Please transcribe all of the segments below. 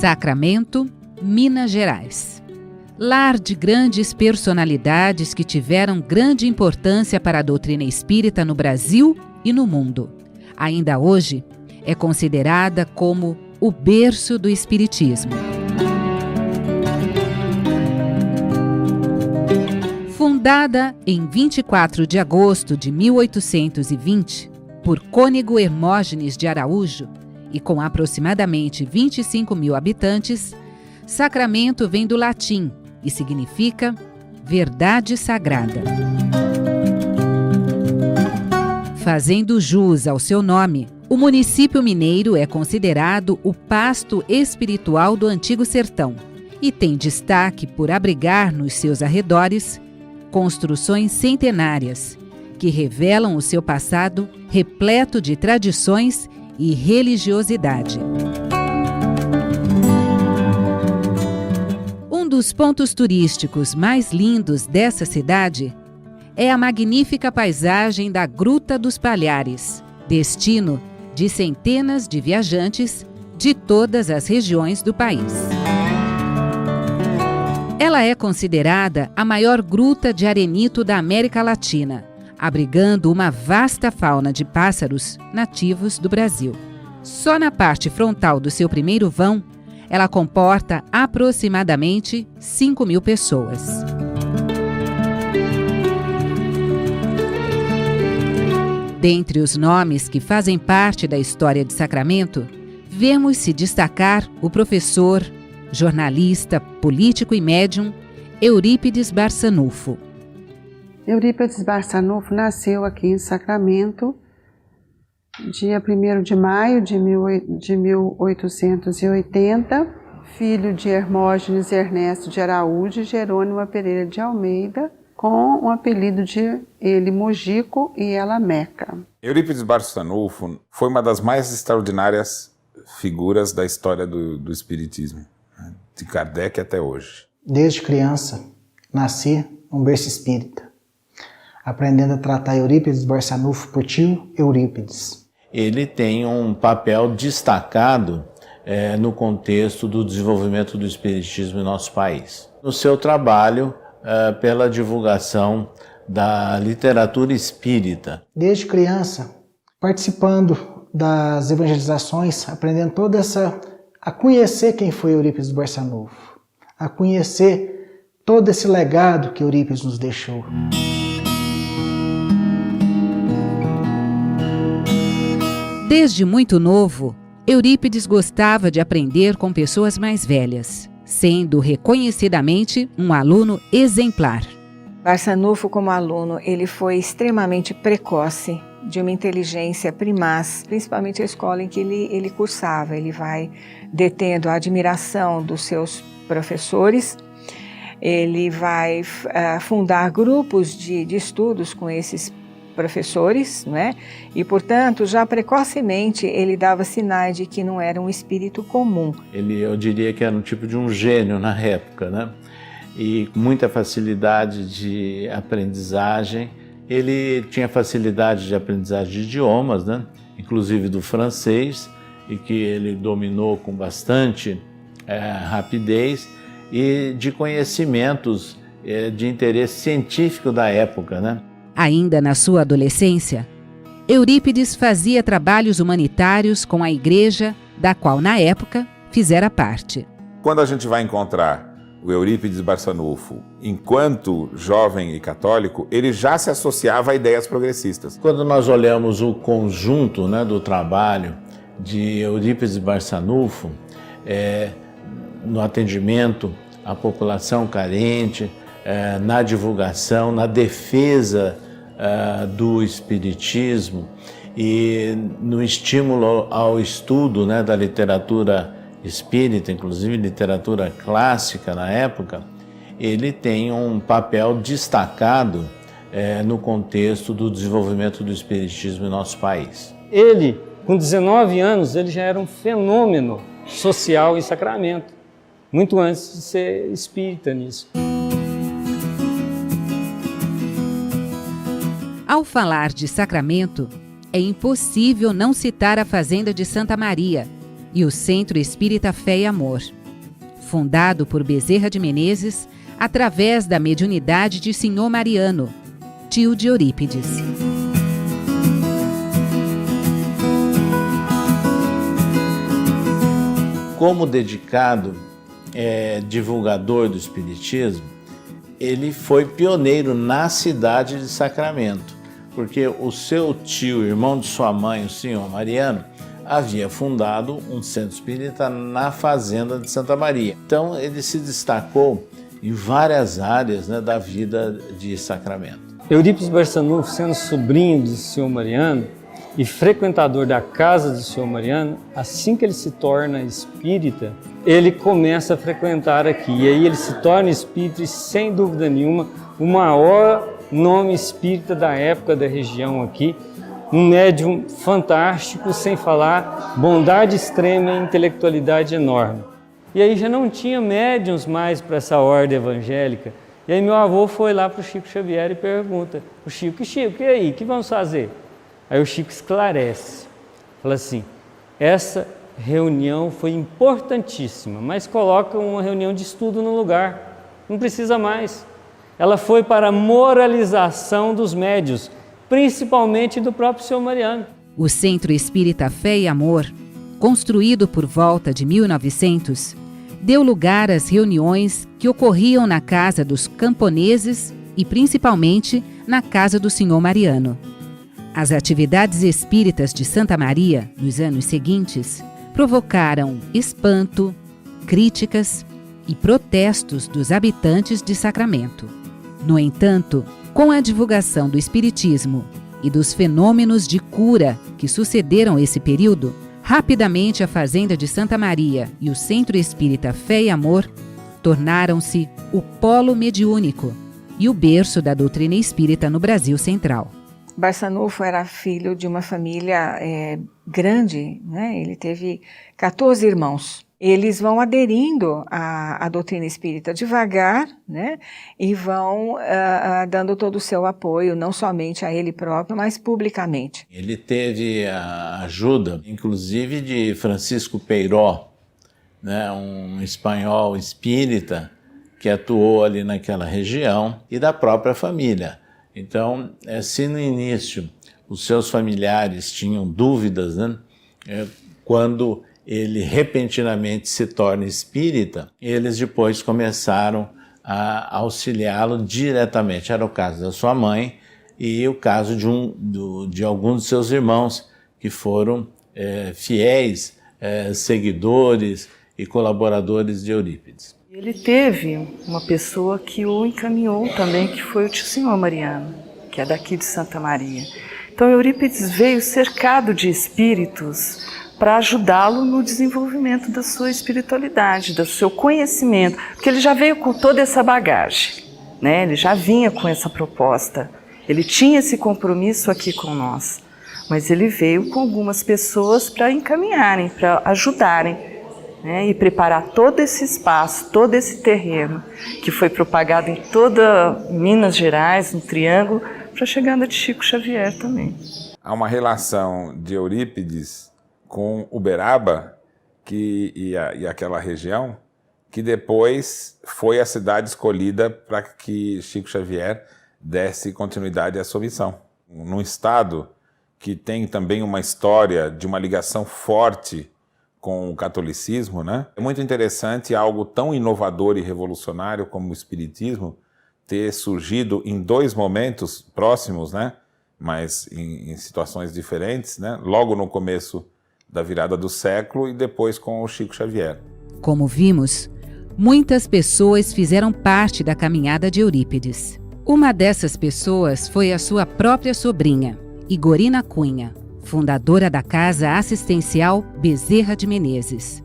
Sacramento, Minas Gerais. Lar de grandes personalidades que tiveram grande importância para a doutrina espírita no Brasil e no mundo. Ainda hoje, é considerada como o berço do espiritismo. Fundada em 24 de agosto de 1820 por Cônego Hermógenes de Araújo e com aproximadamente 25 mil habitantes, Sacramento vem do latim e significa verdade sagrada. Fazendo jus ao seu nome, o município mineiro é considerado o pasto espiritual do Antigo Sertão e tem destaque por abrigar nos seus arredores construções centenárias que revelam o seu passado repleto de tradições e religiosidade. Um dos pontos turísticos mais lindos dessa cidade é a magnífica paisagem da Gruta dos Palhares, destino de centenas de viajantes de todas as regiões do país. Ela é considerada a maior gruta de arenito da América Latina, abrigando uma vasta fauna de pássaros nativos do Brasil. Só na parte frontal do seu primeiro vão, ela comporta aproximadamente 5 mil pessoas. Dentre os nomes que fazem parte da história de Sacramento, vemos se destacar o professor, jornalista, político e médium Eurípides Barçanufo. Eurípides Barçanufo nasceu aqui em Sacramento, dia 1º de maio de 1880, filho de Hermógenes Ernesto de Araújo e Jerônima Pereira de Almeida, com o apelido de ele Mojico e ela Meca. Eurípides Barçanufo foi uma das mais extraordinárias figuras da história do espiritismo, de Kardec até hoje. Desde criança, nasci um berço espírita, aprendendo a tratar Eurípides Barçanufo por tio Eurípides. Ele tem um papel destacado no contexto do desenvolvimento do espiritismo em nosso país. No seu trabalho pela divulgação da literatura espírita. Desde criança, participando das evangelizações, aprendendo a conhecer quem foi Eurípides Barçanufo, a conhecer todo esse legado que Eurípides nos deixou. Desde muito novo, Eurípides gostava de aprender com pessoas mais velhas, sendo reconhecidamente um aluno exemplar. Barçanufo, como aluno, ele foi extremamente precoce, de uma inteligência primaz, principalmente a escola em que ele cursava. Ele vai detendo a admiração dos seus professores, ele vai fundar grupos de estudos com esses professores, né? E, portanto, já precocemente ele dava sinais de que não era um espírito comum. Eu diria que era um tipo de um gênio na época, né? E com muita facilidade de aprendizagem. Ele tinha facilidade de aprendizagem de idiomas, né? Inclusive do francês, e que ele dominou com bastante rapidez, e de conhecimentos de interesse científico da época, né? Ainda na sua adolescência, Eurípides fazia trabalhos humanitários com a igreja, da qual, na época, fizera parte. Quando a gente vai encontrar o Eurípides Barçanufo, enquanto jovem e católico, ele já se associava a ideias progressistas. Quando nós olhamos o conjunto, né, do trabalho de Eurípides Barçanufo, no atendimento à população carente, na divulgação, na defesa do espiritismo e no estímulo ao estudo, né, da literatura espírita, inclusive literatura clássica na época, ele tem um papel destacado no contexto do desenvolvimento do espiritismo em nosso país. Ele, com 19 anos, ele já era um fenômeno social em Sacramento, muito antes de ser espírita nisso. Ao falar de Sacramento, é impossível não citar a Fazenda de Santa Maria, e o Centro Espírita Fé e Amor, fundado por Bezerra de Menezes através da mediunidade de Senhor Mariano, tio de Eurípides. Como dedicado divulgador do Espiritismo, ele foi pioneiro na cidade de Sacramento, porque o seu tio, irmão de sua mãe, o senhor Mariano, havia fundado um centro espírita na fazenda de Santa Maria. Então ele se destacou em várias áreas, né, da vida de Sacramento. Eurípides Barçanufo, sendo sobrinho do senhor Mariano e frequentador da casa do senhor Mariano, assim que ele se torna espírita, ele começa a frequentar aqui. E aí ele se torna espírita e, sem dúvida nenhuma, o maior nome espírita da época da região aqui. Um médium fantástico, sem falar bondade extrema e intelectualidade enorme. E aí já não tinha médiums mais para essa ordem evangélica. E aí meu avô foi lá para o Chico Xavier e pergunta: o Chico, e aí, o que vamos fazer? Aí o Chico esclarece, fala assim: essa reunião foi importantíssima, mas coloca uma reunião de estudo no lugar, não precisa mais. Ela foi para a moralização dos médiuns, principalmente do próprio senhor Mariano. O Centro Espírita Fé e Amor, construído por volta de 1900, deu lugar às reuniões que ocorriam na casa dos camponeses e principalmente na casa do senhor Mariano. As atividades espíritas de Santa Maria, nos anos seguintes, provocaram espanto, críticas e protestos dos habitantes de Sacramento. No entanto, com a divulgação do Espiritismo e dos fenômenos de cura que sucederam esse período, rapidamente a Fazenda de Santa Maria e o Centro Espírita Fé e Amor tornaram-se o polo mediúnico e o berço da doutrina espírita no Brasil Central. Barçanufo era filho de uma família grande, né? Ele teve 14 irmãos. Eles vão aderindo à doutrina espírita devagar, né? E vão dando todo o seu apoio, não somente a ele próprio, mas publicamente. Ele teve a ajuda, inclusive, de Francisco Peiró, né? Um espanhol espírita que atuou ali naquela região, e da própria família. Então, se no início os seus familiares tinham dúvidas, né? Quando ele repentinamente se torna espírita, eles depois começaram a auxiliá-lo diretamente. Era o caso da sua mãe e o caso de alguns de seus irmãos, que foram fiéis seguidores e colaboradores de Eurípides. Ele teve uma pessoa que o encaminhou também, que foi o tio senhor Mariano, que é daqui de Santa Maria. Então Eurípides veio cercado de espíritos para ajudá-lo no desenvolvimento da sua espiritualidade, do seu conhecimento, porque ele já veio com toda essa bagagem, né? Ele já vinha com essa proposta, ele tinha esse compromisso aqui com nós, mas ele veio com algumas pessoas para encaminharem, para ajudarem, né? E preparar todo esse espaço, todo esse terreno que foi propagado em toda Minas Gerais, no Triângulo, para a chegada de Chico Xavier também. Há uma relação de Eurípides com Uberaba e aquela região, que depois foi a cidade escolhida para que Chico Xavier desse continuidade à sua missão. Num estado que tem também uma história de uma ligação forte com o catolicismo, né? É muito interessante algo tão inovador e revolucionário como o Espiritismo ter surgido em dois momentos próximos, né? Mas em situações diferentes, né? Logo no começo da virada do século e depois com o Chico Xavier. Como vimos, muitas pessoas fizeram parte da caminhada de Eurípides. Uma dessas pessoas foi a sua própria sobrinha, Igorina Cunha, fundadora da Casa Assistencial Bezerra de Menezes.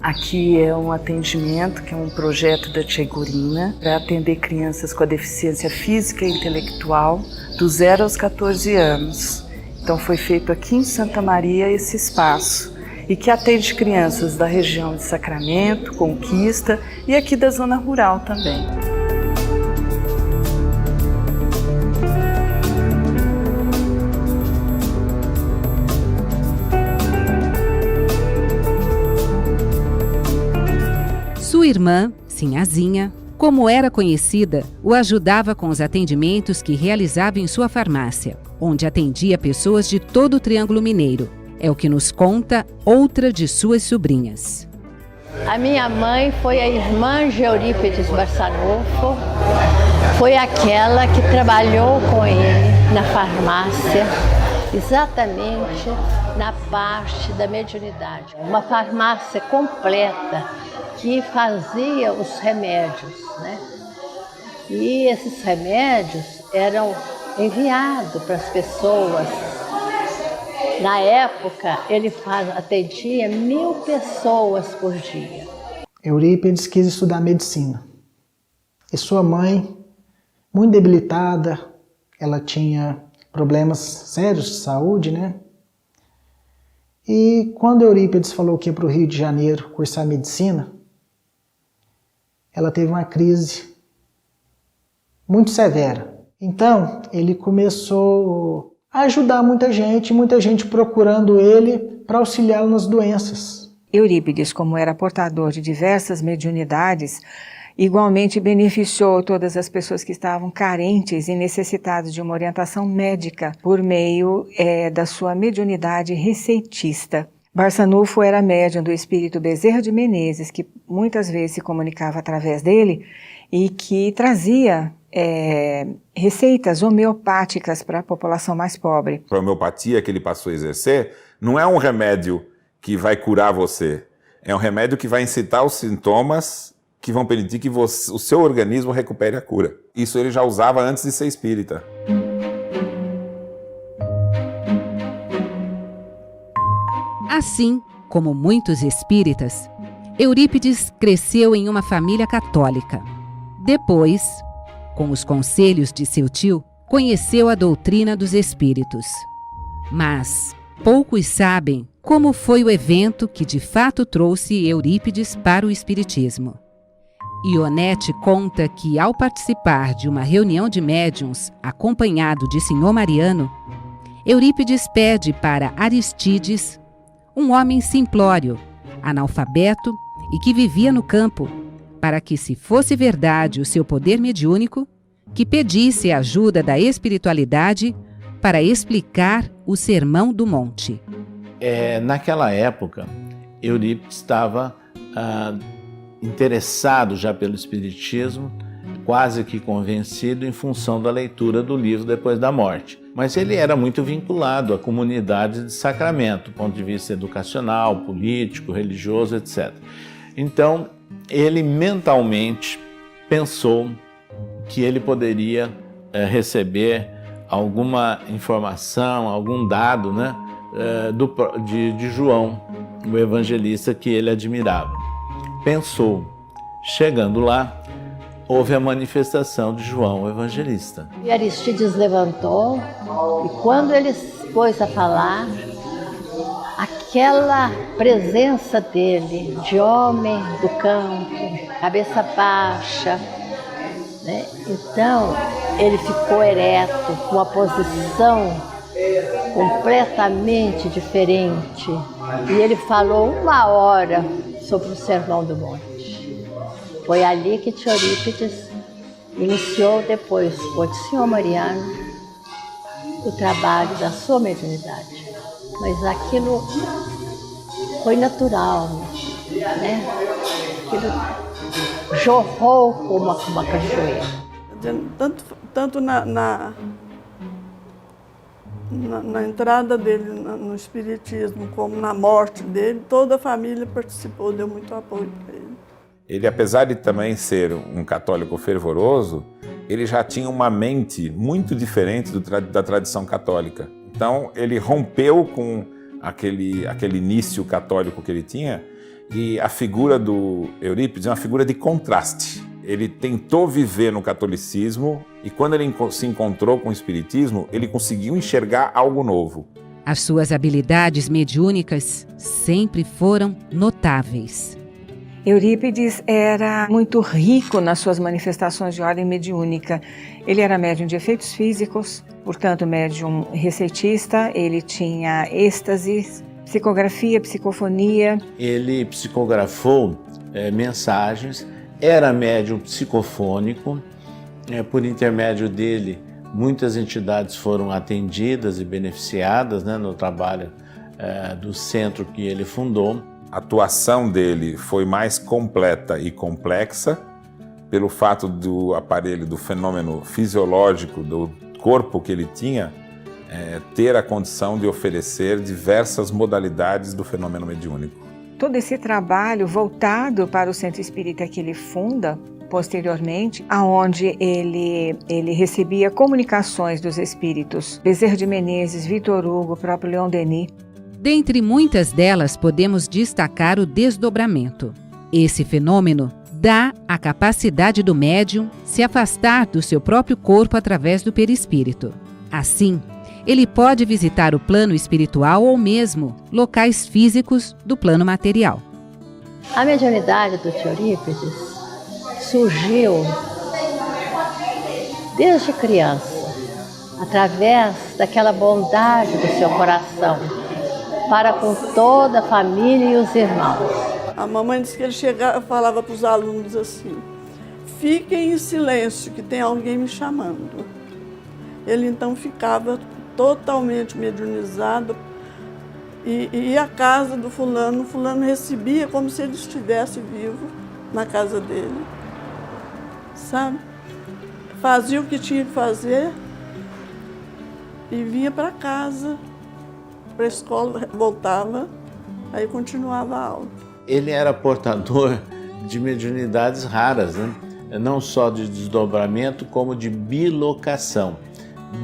Aqui é um atendimento, que é um projeto da tia Igorina, para atender crianças com a deficiência física e intelectual do 0 aos 14 anos. Então foi feito aqui em Santa Maria esse espaço, e que atende crianças da região de Sacramento, Conquista e aqui da zona rural também. irmã, Sinhazinha, como era conhecida, o ajudava com os atendimentos que realizava em sua farmácia, onde atendia pessoas de todo o Triângulo Mineiro. É o que nos conta outra de suas sobrinhas. A minha mãe foi a irmã de Eurípides Barçanufo, foi aquela que trabalhou com ele na farmácia, exatamente na parte da mediunidade. Uma farmácia completa que fazia os remédios, né? E esses remédios eram enviados para as pessoas. Na época, ele atendia 1000 pessoas por dia. Eurípides quis estudar medicina. E sua mãe, muito debilitada, ela tinha problemas sérios de saúde, né? E quando Eurípides falou que ia para o Rio de Janeiro cursar medicina, ela teve uma crise muito severa. Então, ele começou a ajudar muita gente procurando ele para auxiliá-lo nas doenças. Eurípides, como era portador de diversas mediunidades, igualmente beneficiou todas as pessoas que estavam carentes e necessitadas de uma orientação médica por meio da sua mediunidade receitista. Barçanufo era médium do espírito Bezerra de Menezes, que muitas vezes se comunicava através dele e que trazia receitas homeopáticas para a população mais pobre. A homeopatia que ele passou a exercer não é um remédio que vai curar você, é um remédio que vai incitar os sintomas que vão permitir que o seu organismo recupere a cura. Isso ele já usava antes de ser espírita. Assim como muitos espíritas, Eurípides cresceu em uma família católica. Depois, com os conselhos de seu tio, conheceu a doutrina dos espíritos. Mas poucos sabem como foi o evento que de fato trouxe Eurípides para o espiritismo. Ionete conta que, ao participar de uma reunião de médiuns acompanhado de Senhor Mariano, Eurípides pede para Aristides, um homem simplório, analfabeto e que vivia no campo, para que, se fosse verdade o seu poder mediúnico, que pedisse a ajuda da espiritualidade para explicar o Sermão do Monte. Naquela época, Eurípides estava interessado já pelo espiritismo, quase que convencido em função da leitura do livro Depois da Morte. Mas ele era muito vinculado à comunidade de Sacramento, do ponto de vista educacional, político, religioso, etc. Então, ele mentalmente pensou que ele poderia receber alguma informação, algum dado, né, de João, o evangelista que ele admirava. Pensou. Chegando lá, houve a manifestação de João, o evangelista. E Aristides levantou e quando ele pôs a falar, aquela presença dele, de homem do campo, cabeça baixa, né? Então ele ficou ereto, com uma posição completamente diferente. E ele falou 1 hora sobre o Sermão do Monte. Foi ali que Eurípides iniciou depois, com o Senhor Mariano, o trabalho da sua mediunidade. Mas aquilo foi natural, né? Aquilo jorrou como uma cachoeira. Tanto na entrada dele no espiritismo, como na morte dele, toda a família participou, deu muito apoio para ele. Ele, apesar de também ser um católico fervoroso, ele já tinha uma mente muito diferente da tradição católica. Então, ele rompeu com aquele início católico que ele tinha, e a figura do Eurípides é uma figura de contraste. Ele tentou viver no catolicismo e quando ele se encontrou com o espiritismo, ele conseguiu enxergar algo novo. As suas habilidades mediúnicas sempre foram notáveis. Eurípides era muito rico nas suas manifestações de ordem mediúnica. Ele era médium de efeitos físicos, portanto médium receitista, ele tinha êxtase, psicografia, psicofonia. Ele psicografou mensagens, era médium psicofônico, por intermédio dele muitas entidades foram atendidas e beneficiadas, né, no trabalho do centro que ele fundou. A atuação dele foi mais completa e complexa pelo fato do aparelho, do fenômeno fisiológico do corpo que ele tinha, ter a condição de oferecer diversas modalidades do fenômeno mediúnico. Todo esse trabalho voltado para o centro espírita que ele funda posteriormente, aonde ele recebia comunicações dos espíritos Bezerra de Menezes, Vitor Hugo, o próprio Leon Denis. Dentre muitas delas, podemos destacar o desdobramento. Esse fenômeno dá a capacidade do médium se afastar do seu próprio corpo através do perispírito. Assim, ele pode visitar o plano espiritual ou mesmo locais físicos do plano material. A mediunidade do tio Eurípides surgiu desde criança, através daquela bondade do seu coração, para com toda a família e os irmãos. A mamãe disse que ele chegava, falava para os alunos assim: fiquem em silêncio, que tem alguém me chamando. Ele então ficava totalmente mediunizado e ia à casa do fulano, o fulano recebia como se ele estivesse vivo na casa dele, sabe? Fazia o que tinha que fazer e vinha para casa, para a escola, voltava, aí continuava a aula. Ele era portador de mediunidades raras, né? Não só de desdobramento, como de bilocação.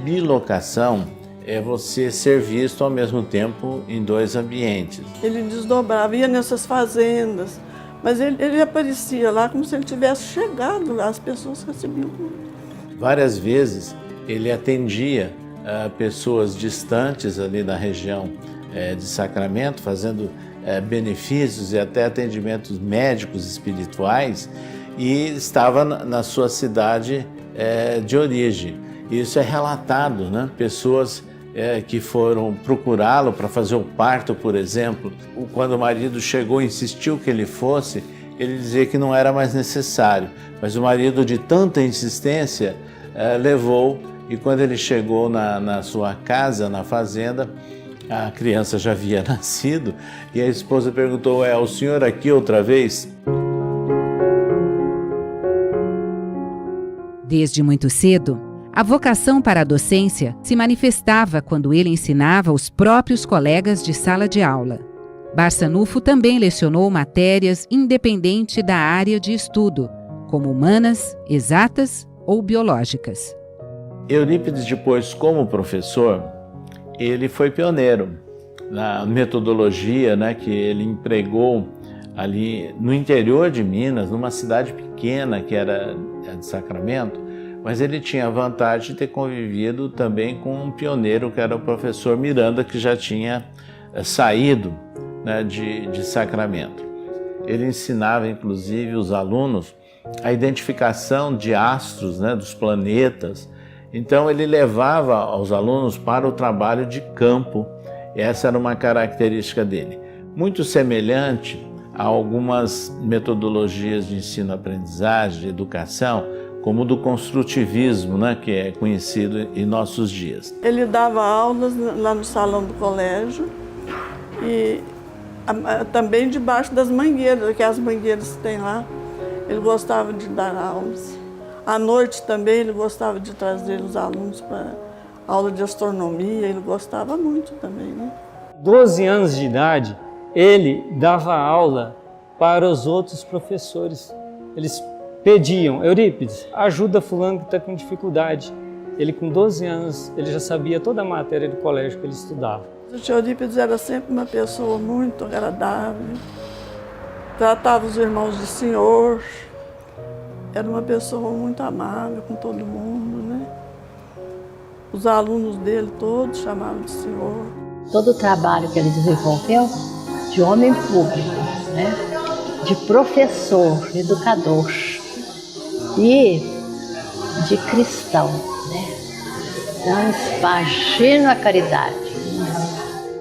Bilocação é você ser visto ao mesmo tempo em dois ambientes. Ele desdobrava, ia nessas fazendas, mas ele aparecia lá como se ele tivesse chegado lá, as pessoas recebiam. Várias vezes ele atendia pessoas distantes ali na região de Sacramento, fazendo benefícios e até atendimentos médicos espirituais, e estava na sua cidade de origem. Isso é relatado, né? Pessoas que foram procurá-lo para fazer o parto, por exemplo. Quando o marido chegou e insistiu que ele fosse, ele dizia que não era mais necessário. Mas o marido, de tanta insistência, levou, e quando ele chegou na sua casa, na fazenda, a criança já havia nascido, e a esposa perguntou: é o senhor aqui outra vez? Desde muito cedo, a vocação para a docência se manifestava quando ele ensinava os próprios colegas de sala de aula. Barçanufo também lecionou matérias independente da área de estudo, como humanas, exatas ou biológicas. Eurípides, depois, como professor, ele foi pioneiro na metodologia, né, que ele empregou ali no interior de Minas, numa cidade pequena que era de Sacramento, mas ele tinha a vantagem de ter convivido também com um pioneiro que era o professor Miranda, que já tinha saído, né, de Sacramento. Ele ensinava, inclusive, os alunos a identificação de astros, né, dos planetas. Então ele levava os alunos para o trabalho de campo. Essa era uma característica dele. Muito semelhante a algumas metodologias de ensino-aprendizagem, de educação, como o do construtivismo, né, que é conhecido em nossos dias. Ele dava aulas lá no salão do colégio e também debaixo das mangueiras, que as mangueiras que tem lá. Ele gostava de dar aulas. À noite também ele gostava de trazer os alunos para aula de astronomia, ele gostava muito também, né? 12 anos de idade, ele dava aula para os outros professores. Eles pediam: Eurípides, ajuda fulano que está com dificuldade. Ele, com 12 anos, ele já sabia toda a matéria do colégio que ele estudava. O tio Eurípides era sempre uma pessoa muito agradável, tratava os irmãos de senhor, era uma pessoa muito amável com todo mundo, né? Os alunos dele todos chamavam de senhor. Todo o trabalho que ele desenvolveu de homem público, né? De professor, educador e de cristão, né? Então, imagina a caridade.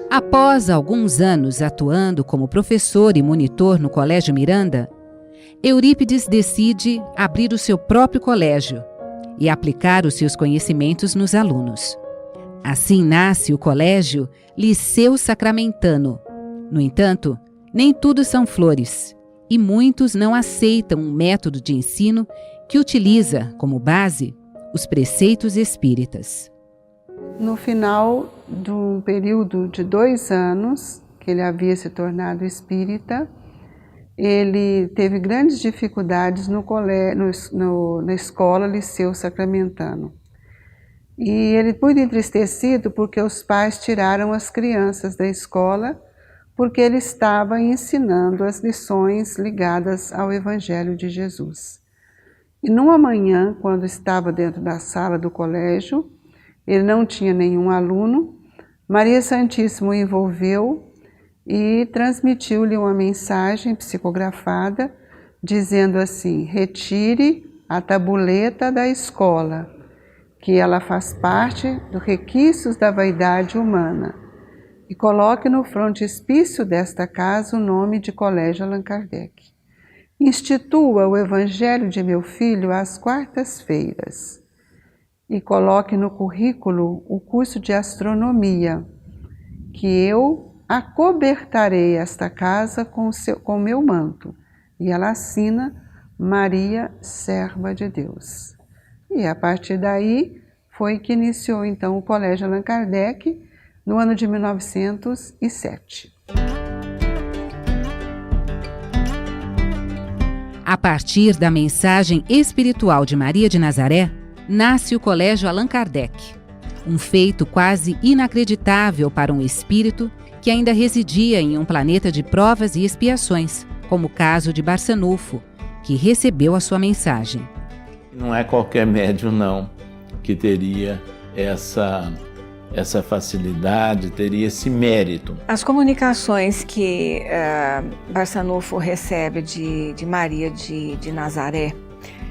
Após alguns anos atuando como professor e monitor no Colégio Miranda, Eurípides decide abrir o seu próprio colégio e aplicar os seus conhecimentos nos alunos. Assim nasce o Colégio Liceu Sacramentano. No entanto, nem tudo são flores, e muitos não aceitam um método de ensino que utiliza como base os preceitos espíritas. No final de um período de 2 anos, que ele havia se tornado espírita, ele teve grandes dificuldades na escola Liceu Sacramentano. E ele muito entristecido porque os pais tiraram as crianças da escola porque ele estava ensinando as lições ligadas ao Evangelho de Jesus. E numa manhã, quando estava dentro da sala do colégio, ele não tinha nenhum aluno, Maria Santíssima o envolveu e transmitiu-lhe uma mensagem psicografada, dizendo assim: retire a tabuleta da escola, que ela faz parte dos requisitos da vaidade humana, e coloque no frontispício desta casa o nome de Colégio Allan Kardec. Institua o Evangelho de meu filho às quartas-feiras e coloque no currículo o curso de astronomia, que eu acobertarei esta casa com meu manto. E ela assina Maria, serva de Deus. E a partir daí foi que iniciou então o Colégio Allan Kardec no ano de 1907. A partir da mensagem espiritual de Maria de Nazaré, nasce o Colégio Allan Kardec, um feito quase inacreditável para um espírito que ainda residia em um planeta de provas e expiações, como o caso de Barçanufo, que recebeu a sua mensagem. Não é qualquer médium, não, que teria essa facilidade, teria esse mérito. As comunicações que Barçanufo recebe de Maria de Nazaré,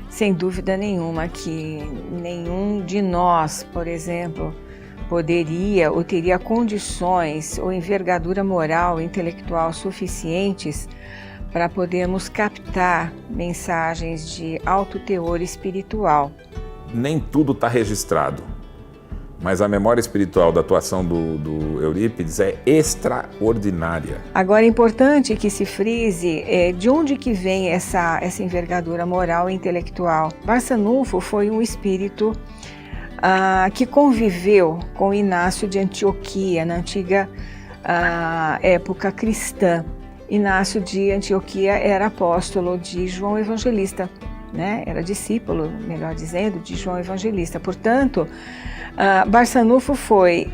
sem dúvida nenhuma que nenhum de nós, por exemplo, poderia ou teria condições ou envergadura moral, intelectual suficientes para podermos captar mensagens de alto teor espiritual. Nem tudo está registrado, mas a memória espiritual da atuação do Eurípides é extraordinária. Agora é importante que se frise de onde que vem essa envergadura moral e intelectual. Barçanufo foi um espírito que conviveu com Inácio de Antioquia, na antiga época cristã. Inácio de Antioquia era apóstolo de João Evangelista, né? Era discípulo, melhor dizendo, de João Evangelista. Portanto, Barçanufo foi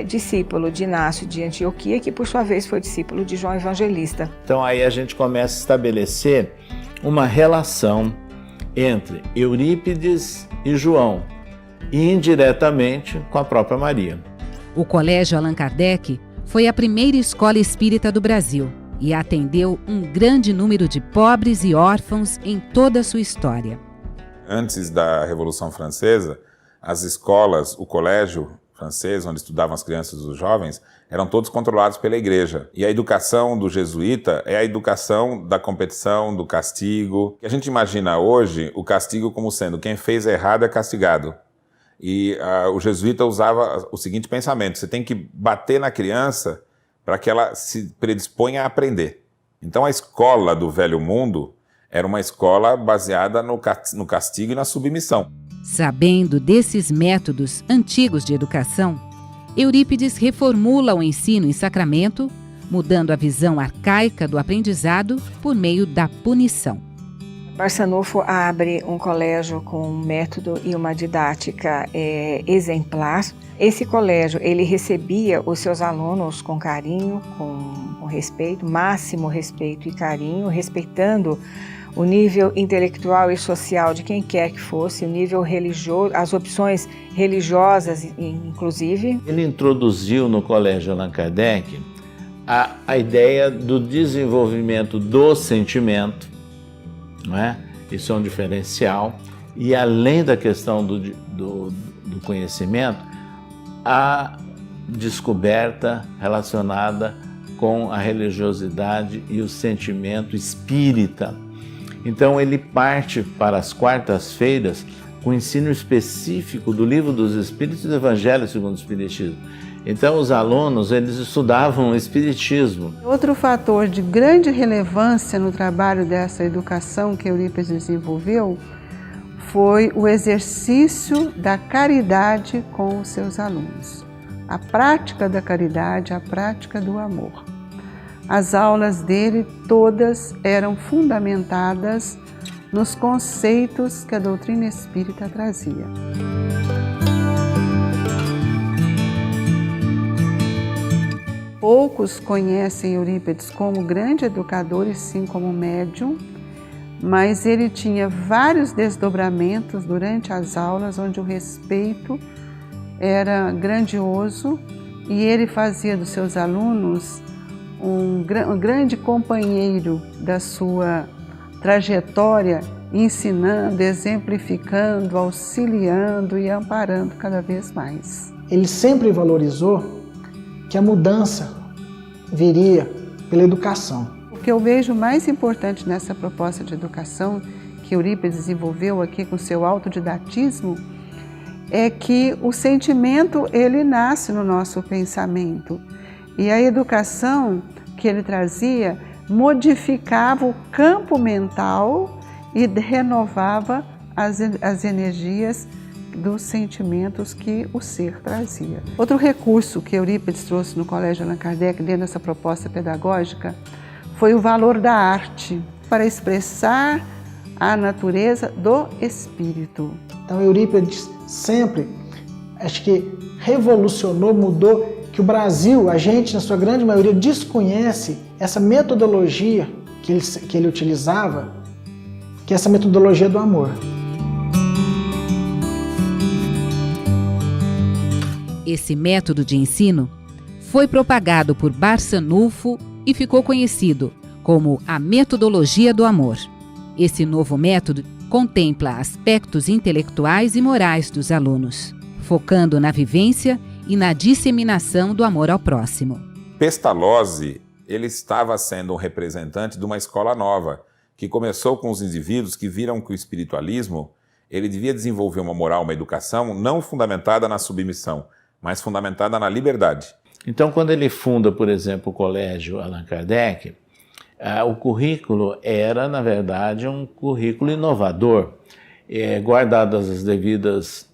discípulo de Inácio de Antioquia, que por sua vez foi discípulo de João Evangelista. Então aí a gente começa a estabelecer uma relação entre Eurípides e João, e indiretamente com a própria Maria. O Colégio Allan Kardec foi a primeira escola espírita do Brasil e atendeu um grande número de pobres e órfãos em toda a sua história. Antes da Revolução Francesa, as escolas, o colégio francês, onde estudavam as crianças e os jovens, eram todos controlados pela igreja. E a educação do jesuíta é a educação da competição, do castigo. A gente imagina hoje o castigo como sendo quem fez errado é castigado. E o jesuíta usava o seguinte pensamento: você tem que bater na criança para que ela se predisponha a aprender. Então a escola do Velho Mundo era uma escola baseada no castigo e na submissão. Sabendo desses métodos antigos de educação, Eurípides reformula o ensino em Sacramento, mudando a visão arcaica do aprendizado por meio da punição. Barçanufo abre um colégio com um método e uma didática exemplar. Esse colégio, ele recebia os seus alunos com carinho, com respeito, máximo respeito e carinho, respeitando o nível intelectual e social de quem quer que fosse, o nível religioso, as opções religiosas, inclusive. Ele introduziu no Colégio Allan Kardec a ideia do desenvolvimento do sentimento, não é? Isso é um diferencial. E além da questão do conhecimento, a descoberta relacionada com a religiosidade e o sentimento espírita. Então ele parte para as quartas-feiras com ensino específico do Livro dos Espíritos e do Evangelho segundo o Espiritismo. Então os alunos, eles estudavam o Espiritismo. Outro fator de grande relevância no trabalho dessa educação que Eurípides desenvolveu foi o exercício da caridade com os seus alunos. A prática da caridade, a prática do amor. As aulas dele todas eram fundamentadas nos conceitos que a doutrina espírita trazia. Poucos conhecem Eurípides como grande educador e sim como médium, mas ele tinha vários desdobramentos durante as aulas onde o respeito era grandioso e ele fazia dos seus alunos um grande companheiro da sua trajetória, ensinando, exemplificando, auxiliando e amparando cada vez mais. Ele sempre valorizou que a mudança viria pela educação. O que eu vejo mais importante nessa proposta de educação que Eurípides desenvolveu aqui com seu autodidatismo é que o sentimento ele nasce no nosso pensamento e a educação que ele trazia modificava o campo mental e renovava as energias dos sentimentos que o ser trazia. Outro recurso que Eurípides trouxe no Colégio Allan Kardec, dentro dessa proposta pedagógica, foi o valor da arte para expressar a natureza do espírito. Então Eurípides sempre, acho que revolucionou, mudou, que o Brasil, a gente, na sua grande maioria, desconhece essa metodologia que ele utilizava, que é essa metodologia do amor. Esse método de ensino foi propagado por Barçanufo e ficou conhecido como a metodologia do amor. Esse novo método contempla aspectos intelectuais e morais dos alunos, focando na vivência e na disseminação do amor ao próximo. Pestalozzi, ele estava sendo um representante de uma escola nova, que começou com os indivíduos que viram que o espiritualismo ele devia desenvolver uma moral, uma educação não fundamentada na submissão, mas fundamentada na liberdade. Então, quando ele funda, por exemplo, o Colégio Allan Kardec, o currículo era, na verdade, um currículo inovador. Guardadas as devidas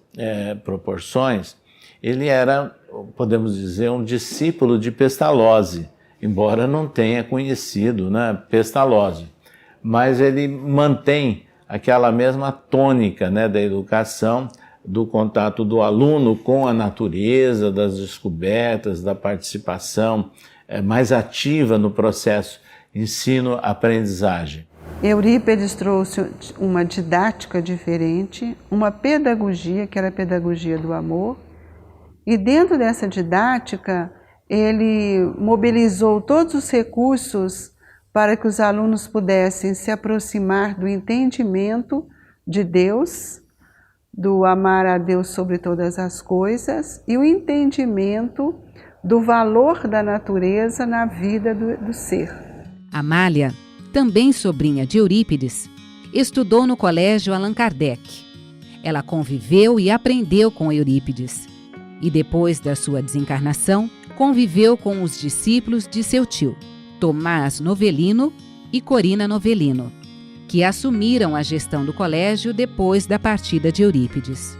proporções, ele era, podemos dizer, um discípulo de Pestalozzi, embora não tenha conhecido, né, Pestalozzi. Mas ele mantém aquela mesma tônica, né, da educação, do contato do aluno com a natureza, das descobertas, da participação mais ativa no processo ensino-aprendizagem. Eurípides trouxe uma didática diferente, uma pedagogia que era a pedagogia do amor, e dentro dessa didática ele mobilizou todos os recursos para que os alunos pudessem se aproximar do entendimento de Deus, do amar a Deus sobre todas as coisas e o entendimento do valor da natureza na vida do ser. Amália, também sobrinha de Eurípides, estudou no Colégio Allan Kardec. Ela conviveu e aprendeu com Eurípides. E depois da sua desencarnação, conviveu com os discípulos de seu tio, Tomás Novelino e Corina Novelino, que assumiram a gestão do colégio depois da partida de Eurípides.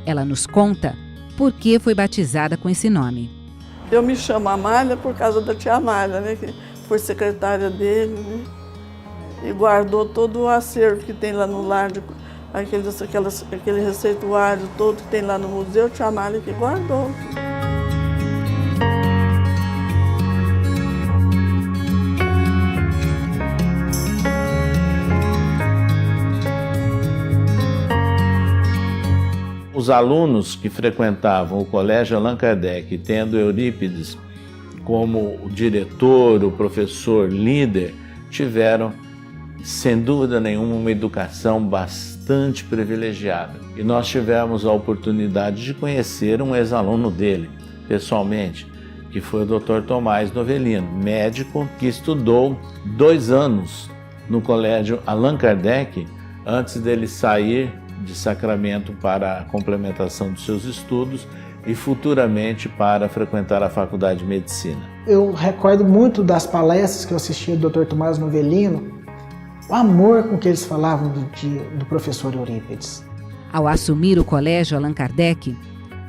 Ela nos conta por que foi batizada com esse nome. Eu me chamo Amália por causa da tia Amália, né, que foi secretária dele, né, e guardou todo o acervo que tem lá no lar, aquele receituário todo que tem lá no museu, tia Amália que guardou. Os alunos que frequentavam o Colégio Allan Kardec, tendo Eurípides como o diretor, o professor, líder, tiveram, sem dúvida nenhuma, uma educação bastante privilegiada. E nós tivemos a oportunidade de conhecer um ex-aluno dele, pessoalmente, que foi o Dr. Tomás Novelino, médico que estudou 2 anos no colégio Allan Kardec, antes dele sair de Sacramento para a complementação dos seus estudos e futuramente para frequentar a Faculdade de Medicina. Eu recordo muito das palestras que eu assistia do Dr. Tomás Novelino, o amor com que eles falavam do professor Eurípides. Ao assumir o Colégio Allan Kardec,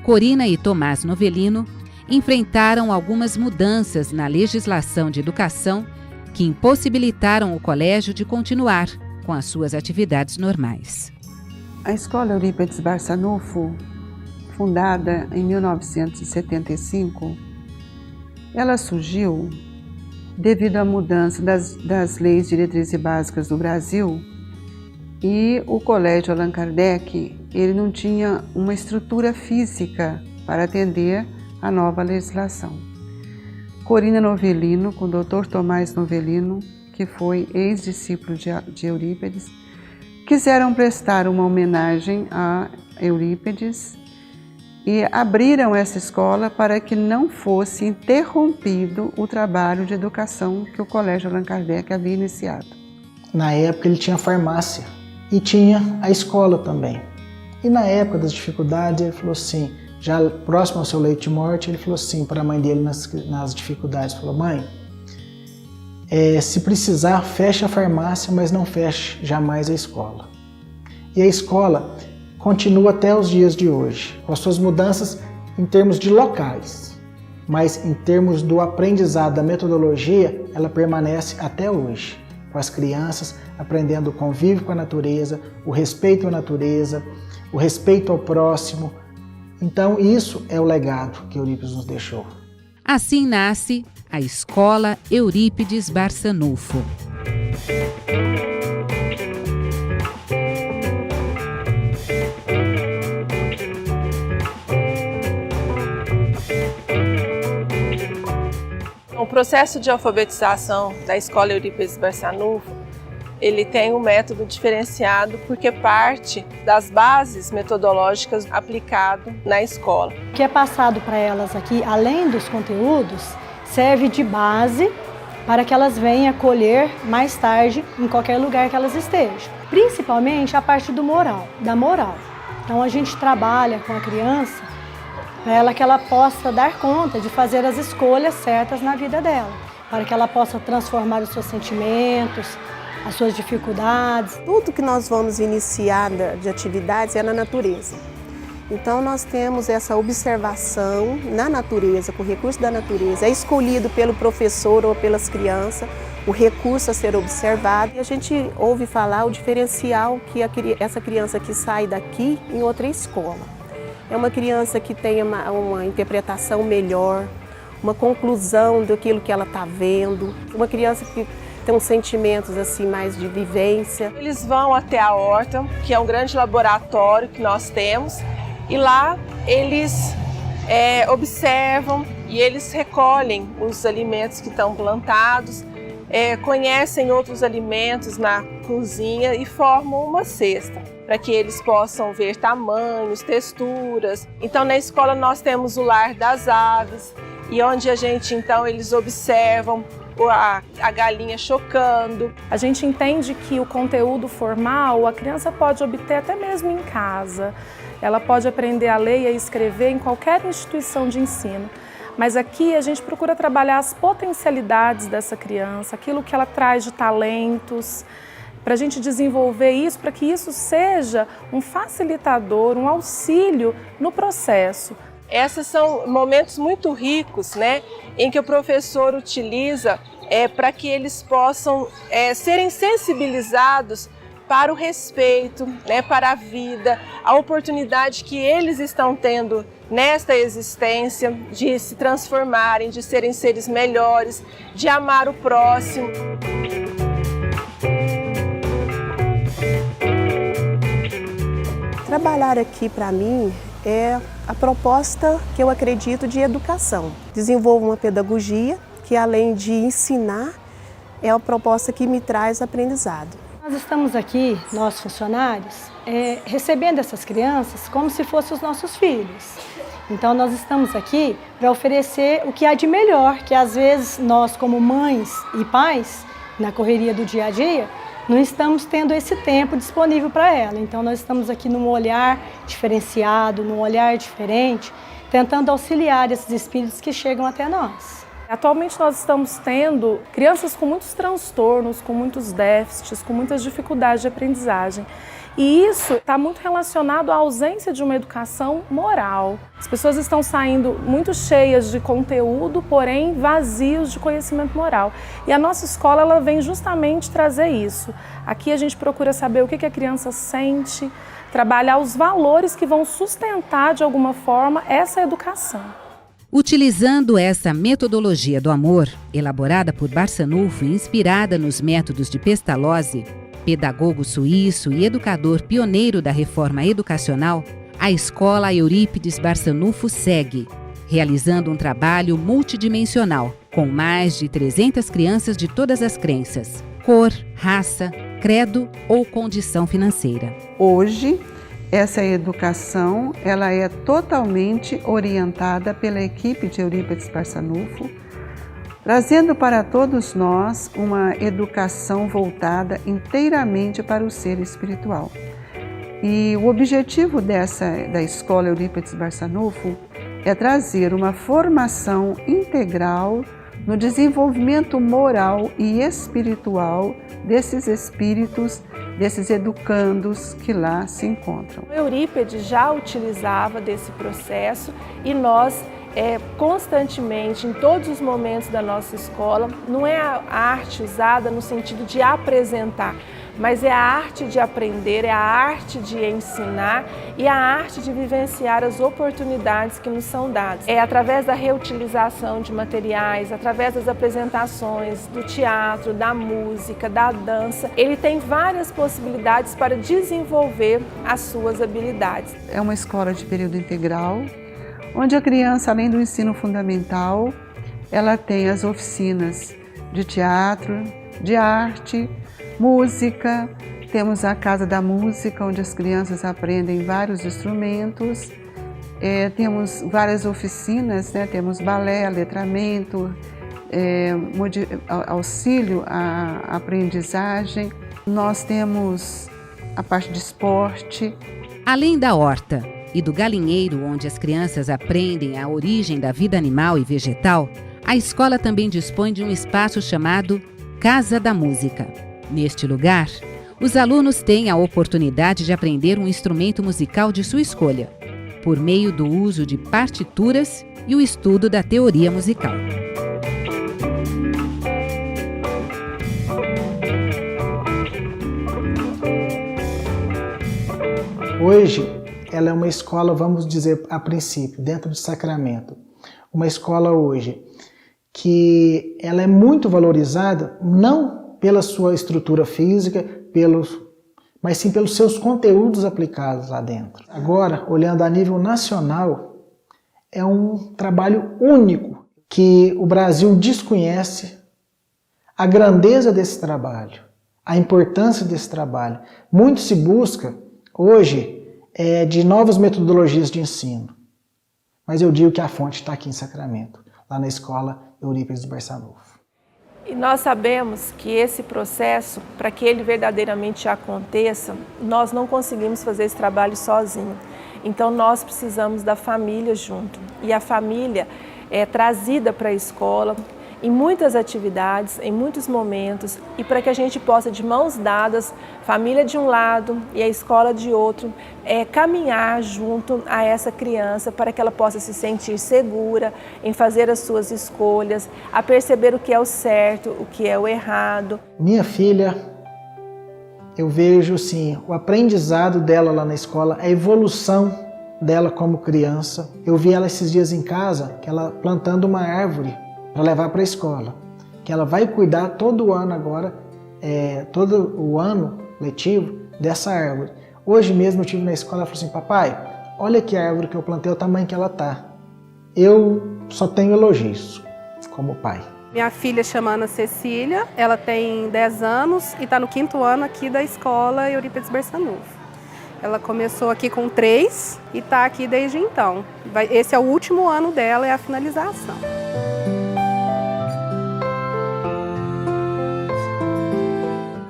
Corina e Tomás Novelino enfrentaram algumas mudanças na legislação de educação que impossibilitaram o colégio de continuar com as suas atividades normais. A Escola Eurípides Barçanufo, fundada em 1975, ela surgiu devido à mudança das leis diretrizes e básicas do Brasil, e o Colégio Allan Kardec ele não tinha uma estrutura física para atender a nova legislação. Corina Novelino, com o Dr. Tomás Novelino, que foi ex-discípulo de Eurípides, quiseram prestar uma homenagem a Eurípides e abriram essa escola para que não fosse interrompido o trabalho de educação que o Colégio Allan Kardec havia iniciado. Na época ele tinha farmácia e tinha a escola também. E na época das dificuldades ele falou assim, já próximo ao seu leito de morte, ele falou assim para a mãe dele nas dificuldades, falou: mãe, se precisar, feche a farmácia, mas não feche jamais a escola. E a escola continua até os dias de hoje, com as suas mudanças em termos de locais, mas em termos do aprendizado, da metodologia, ela permanece até hoje, com as crianças aprendendo o convívio com a natureza, o respeito à natureza, o respeito ao próximo. Então isso é o legado que Eurípides nos deixou. Assim nasce a Escola Eurípides Barçanufo. O processo de alfabetização da Escola Eurípides Barçanufo, ele tem um método diferenciado porque parte das bases metodológicas aplicado na escola. O que é passado para elas aqui, além dos conteúdos, serve de base para que elas venham acolher mais tarde em qualquer lugar que elas estejam. Principalmente a parte da moral. Então a gente trabalha com a criança para ela que ela possa dar conta de fazer as escolhas certas na vida dela, para que ela possa transformar os seus sentimentos, as suas dificuldades. Tudo que nós vamos iniciar de atividades é na natureza. Então nós temos essa observação na natureza, com o recurso da natureza. É escolhido pelo professor ou pelas crianças o recurso a ser observado. E a gente ouve falar o diferencial que essa criança que sai daqui em outra escola. É uma criança que tem uma interpretação melhor, uma conclusão daquilo que ela está vendo, uma criança que tem sentimentos assim mais de vivência. Eles vão até a horta, que é um grande laboratório que nós temos, e lá eles observam e eles recolhem os alimentos que estão plantados, conhecem outros alimentos na cozinha e formam uma cesta, para que eles possam ver tamanhos, texturas. Então na escola nós temos o lar das aves, e onde eles observam a galinha chocando. A gente entende que o conteúdo formal a criança pode obter até mesmo em casa. Ela pode aprender a ler e a escrever em qualquer instituição de ensino. Mas aqui a gente procura trabalhar as potencialidades dessa criança, aquilo que ela traz de talentos, para a gente desenvolver isso, para que isso seja um facilitador, um auxílio no processo. Esses são momentos muito ricos, né, em que o professor utiliza para que eles possam serem sensibilizados para o respeito, né, para a vida, a oportunidade que eles estão tendo nesta existência de se transformarem, de serem seres melhores, de amar o próximo. Trabalhar aqui para mim é a proposta que eu acredito de educação. Desenvolvo uma pedagogia que, além de ensinar, é a proposta que me traz aprendizado. Nós estamos aqui, nós funcionários, recebendo essas crianças como se fossem os nossos filhos. Então nós estamos aqui para oferecer o que há de melhor, que às vezes nós como mães e pais, na correria do dia a dia, não estamos tendo esse tempo disponível para ela. Então nós estamos aqui num olhar diferenciado, num olhar diferente, tentando auxiliar esses espíritos que chegam até nós. Atualmente nós estamos tendo crianças com muitos transtornos, com muitos déficits, com muitas dificuldades de aprendizagem. E isso está muito relacionado à ausência de uma educação moral. As pessoas estão saindo muito cheias de conteúdo, porém vazios de conhecimento moral. E a nossa escola ela vem justamente trazer isso. Aqui a gente procura saber o que a criança sente, trabalhar os valores que vão sustentar de alguma forma essa educação. Utilizando essa metodologia do amor, elaborada por Barçanufo e inspirada nos métodos de Pestalozzi, pedagogo suíço e educador pioneiro da reforma educacional, a Escola Eurípides Barçanufo segue, realizando um trabalho multidimensional, com mais de 300 crianças de todas as crenças, cor, raça, credo ou condição financeira. Hoje, essa educação ela é totalmente orientada pela equipe de Eurípides Barçanufo, trazendo para todos nós uma educação voltada inteiramente para o ser espiritual. E o objetivo da Escola Eurípides Barçanufo é trazer uma formação integral no desenvolvimento moral e espiritual desses espíritos, desses educandos que lá se encontram. O Eurípides já utilizava desse processo e nós constantemente, em todos os momentos da nossa escola, não é a arte usada no sentido de apresentar, mas é a arte de aprender, é a arte de ensinar e a arte de vivenciar as oportunidades que nos são dadas. É através da reutilização de materiais, através das apresentações, do teatro, da música, da dança. Ele tem várias possibilidades para desenvolver as suas habilidades. É uma escola de período integral, onde a criança, além do ensino fundamental, ela tem as oficinas de teatro, de arte, música, temos a Casa da Música, onde as crianças aprendem vários instrumentos, temos várias oficinas, né? Temos balé, letramento, auxílio à aprendizagem, nós temos a parte de esporte. Além da horta e do galinheiro, onde as crianças aprendem a origem da vida animal e vegetal, a escola também dispõe de um espaço chamado Casa da Música. Neste lugar, os alunos têm a oportunidade de aprender um instrumento musical de sua escolha, por meio do uso de partituras e o estudo da teoria musical. Hoje, ela é uma escola, vamos dizer a princípio, dentro de Sacramento. Uma escola hoje que ela é muito valorizada, não pela sua estrutura física, mas sim pelos seus conteúdos aplicados lá dentro. Agora, olhando a nível nacional, é um trabalho único que o Brasil desconhece a grandeza desse trabalho, a importância desse trabalho. Muito se busca hoje de novas metodologias de ensino, mas eu digo que a fonte está aqui em Sacramento, lá na Escola Eurípides Barçanufo. E nós sabemos que esse processo, para que ele verdadeiramente aconteça, nós não conseguimos fazer esse trabalho sozinho. Então nós precisamos da família junto. E a família é trazida para a escola em muitas atividades, em muitos momentos, e para que a gente possa, de mãos dadas, família de um lado e a escola de outro, caminhar junto a essa criança para que ela possa se sentir segura em fazer as suas escolhas, a perceber o que é o certo, o que é o errado. Minha filha, eu vejo sim o aprendizado dela lá na escola, a evolução dela como criança. Eu vi ela esses dias em casa, que ela plantando uma árvore para levar para a escola, que ela vai cuidar todo ano agora, todo o ano letivo dessa árvore. Hoje mesmo eu estive na escola e falei assim: papai, olha que árvore que eu plantei, o tamanho que ela tá. Eu só tenho elogios como pai. Minha filha chama Ana Cecília, ela tem 10 anos e está no 5º ano aqui da escola Eurípides Barçanufo. Ela começou aqui com 3 e está aqui desde então. Esse é o último ano dela, é a finalização.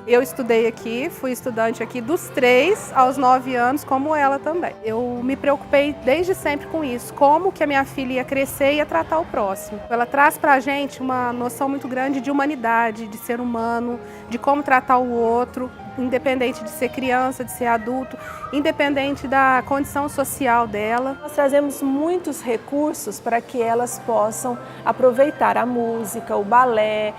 Eu estudei aqui, fui estudante aqui dos 3 aos 9 anos, como ela também. Eu me preocupei desde sempre com isso, como que a minha filha ia crescer e ia tratar o próximo. Ela traz pra gente uma noção muito grande de humanidade, de ser humano, de como tratar o outro, independente de ser criança, de ser adulto, independente da condição social dela. Nós trazemos muitos recursos para que elas possam aproveitar a música, o balé,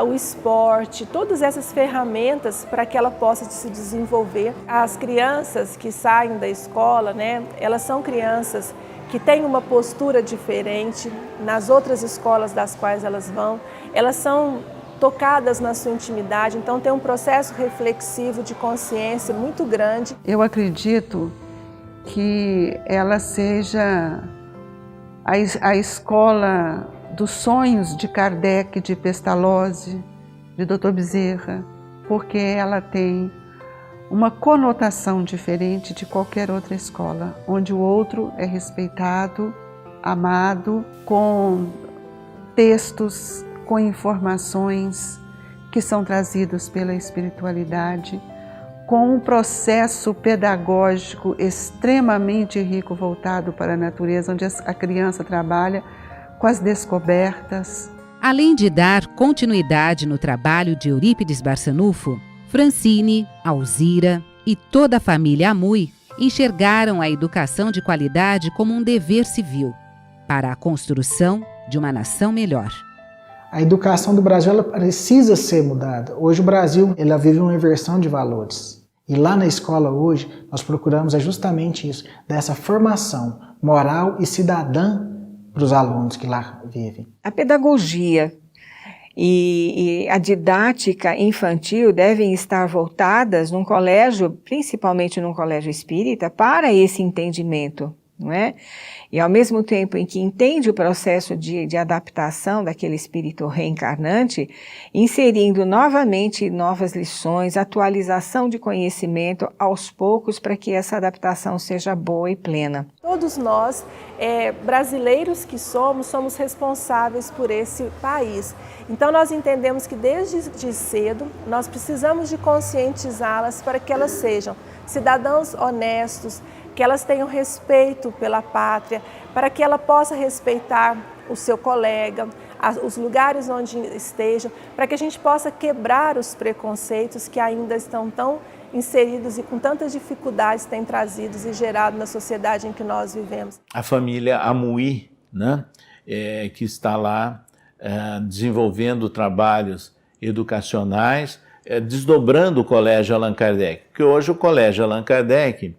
o esporte, todas essas ferramentas para que ela possa se desenvolver. As crianças que saem da escola, né, elas são crianças que têm uma postura diferente nas outras escolas das quais elas vão. Elas são tocadas na sua intimidade, então tem um processo reflexivo de consciência muito grande. Eu acredito que ela seja a escola dos sonhos de Kardec, de Pestalozzi, de Dr. Bezerra, porque ela tem uma conotação diferente de qualquer outra escola, onde o outro é respeitado, amado, com textos, com informações que são trazidos pela espiritualidade, com um processo pedagógico extremamente rico voltado para a natureza, onde a criança trabalha com as descobertas. Além de dar continuidade no trabalho de Eurípides Barçanufo, Francine, Alzira e toda a família Amui enxergaram a educação de qualidade como um dever civil para a construção de uma nação melhor. A educação do Brasil ela precisa ser mudada. Hoje o Brasil ela vive uma inversão de valores. E lá na escola hoje nós procuramos justamente isso, dessa formação moral e cidadã para os alunos que lá vivem. A pedagogia e a didática infantil devem estar voltadas num colégio, principalmente num colégio espírita, para esse entendimento, não é? E ao mesmo tempo em que entende o processo de adaptação daquele espírito reencarnante, inserindo novamente novas lições, atualização de conhecimento aos poucos para que essa adaptação seja boa e plena. Todos nós, brasileiros que somos responsáveis por esse país. Então nós entendemos que desde cedo nós precisamos de conscientizá-las para que elas sejam cidadãos honestos, que elas tenham respeito pela pátria, para que ela possa respeitar o seu colega, os lugares onde estejam, para que a gente possa quebrar os preconceitos que ainda estão tão inseridos e com tantas dificuldades têm trazidos e gerado na sociedade em que nós vivemos. A família Amui, né, que está lá desenvolvendo trabalhos educacionais, desdobrando o Colégio Allan Kardec, porque hoje o Colégio Allan Kardec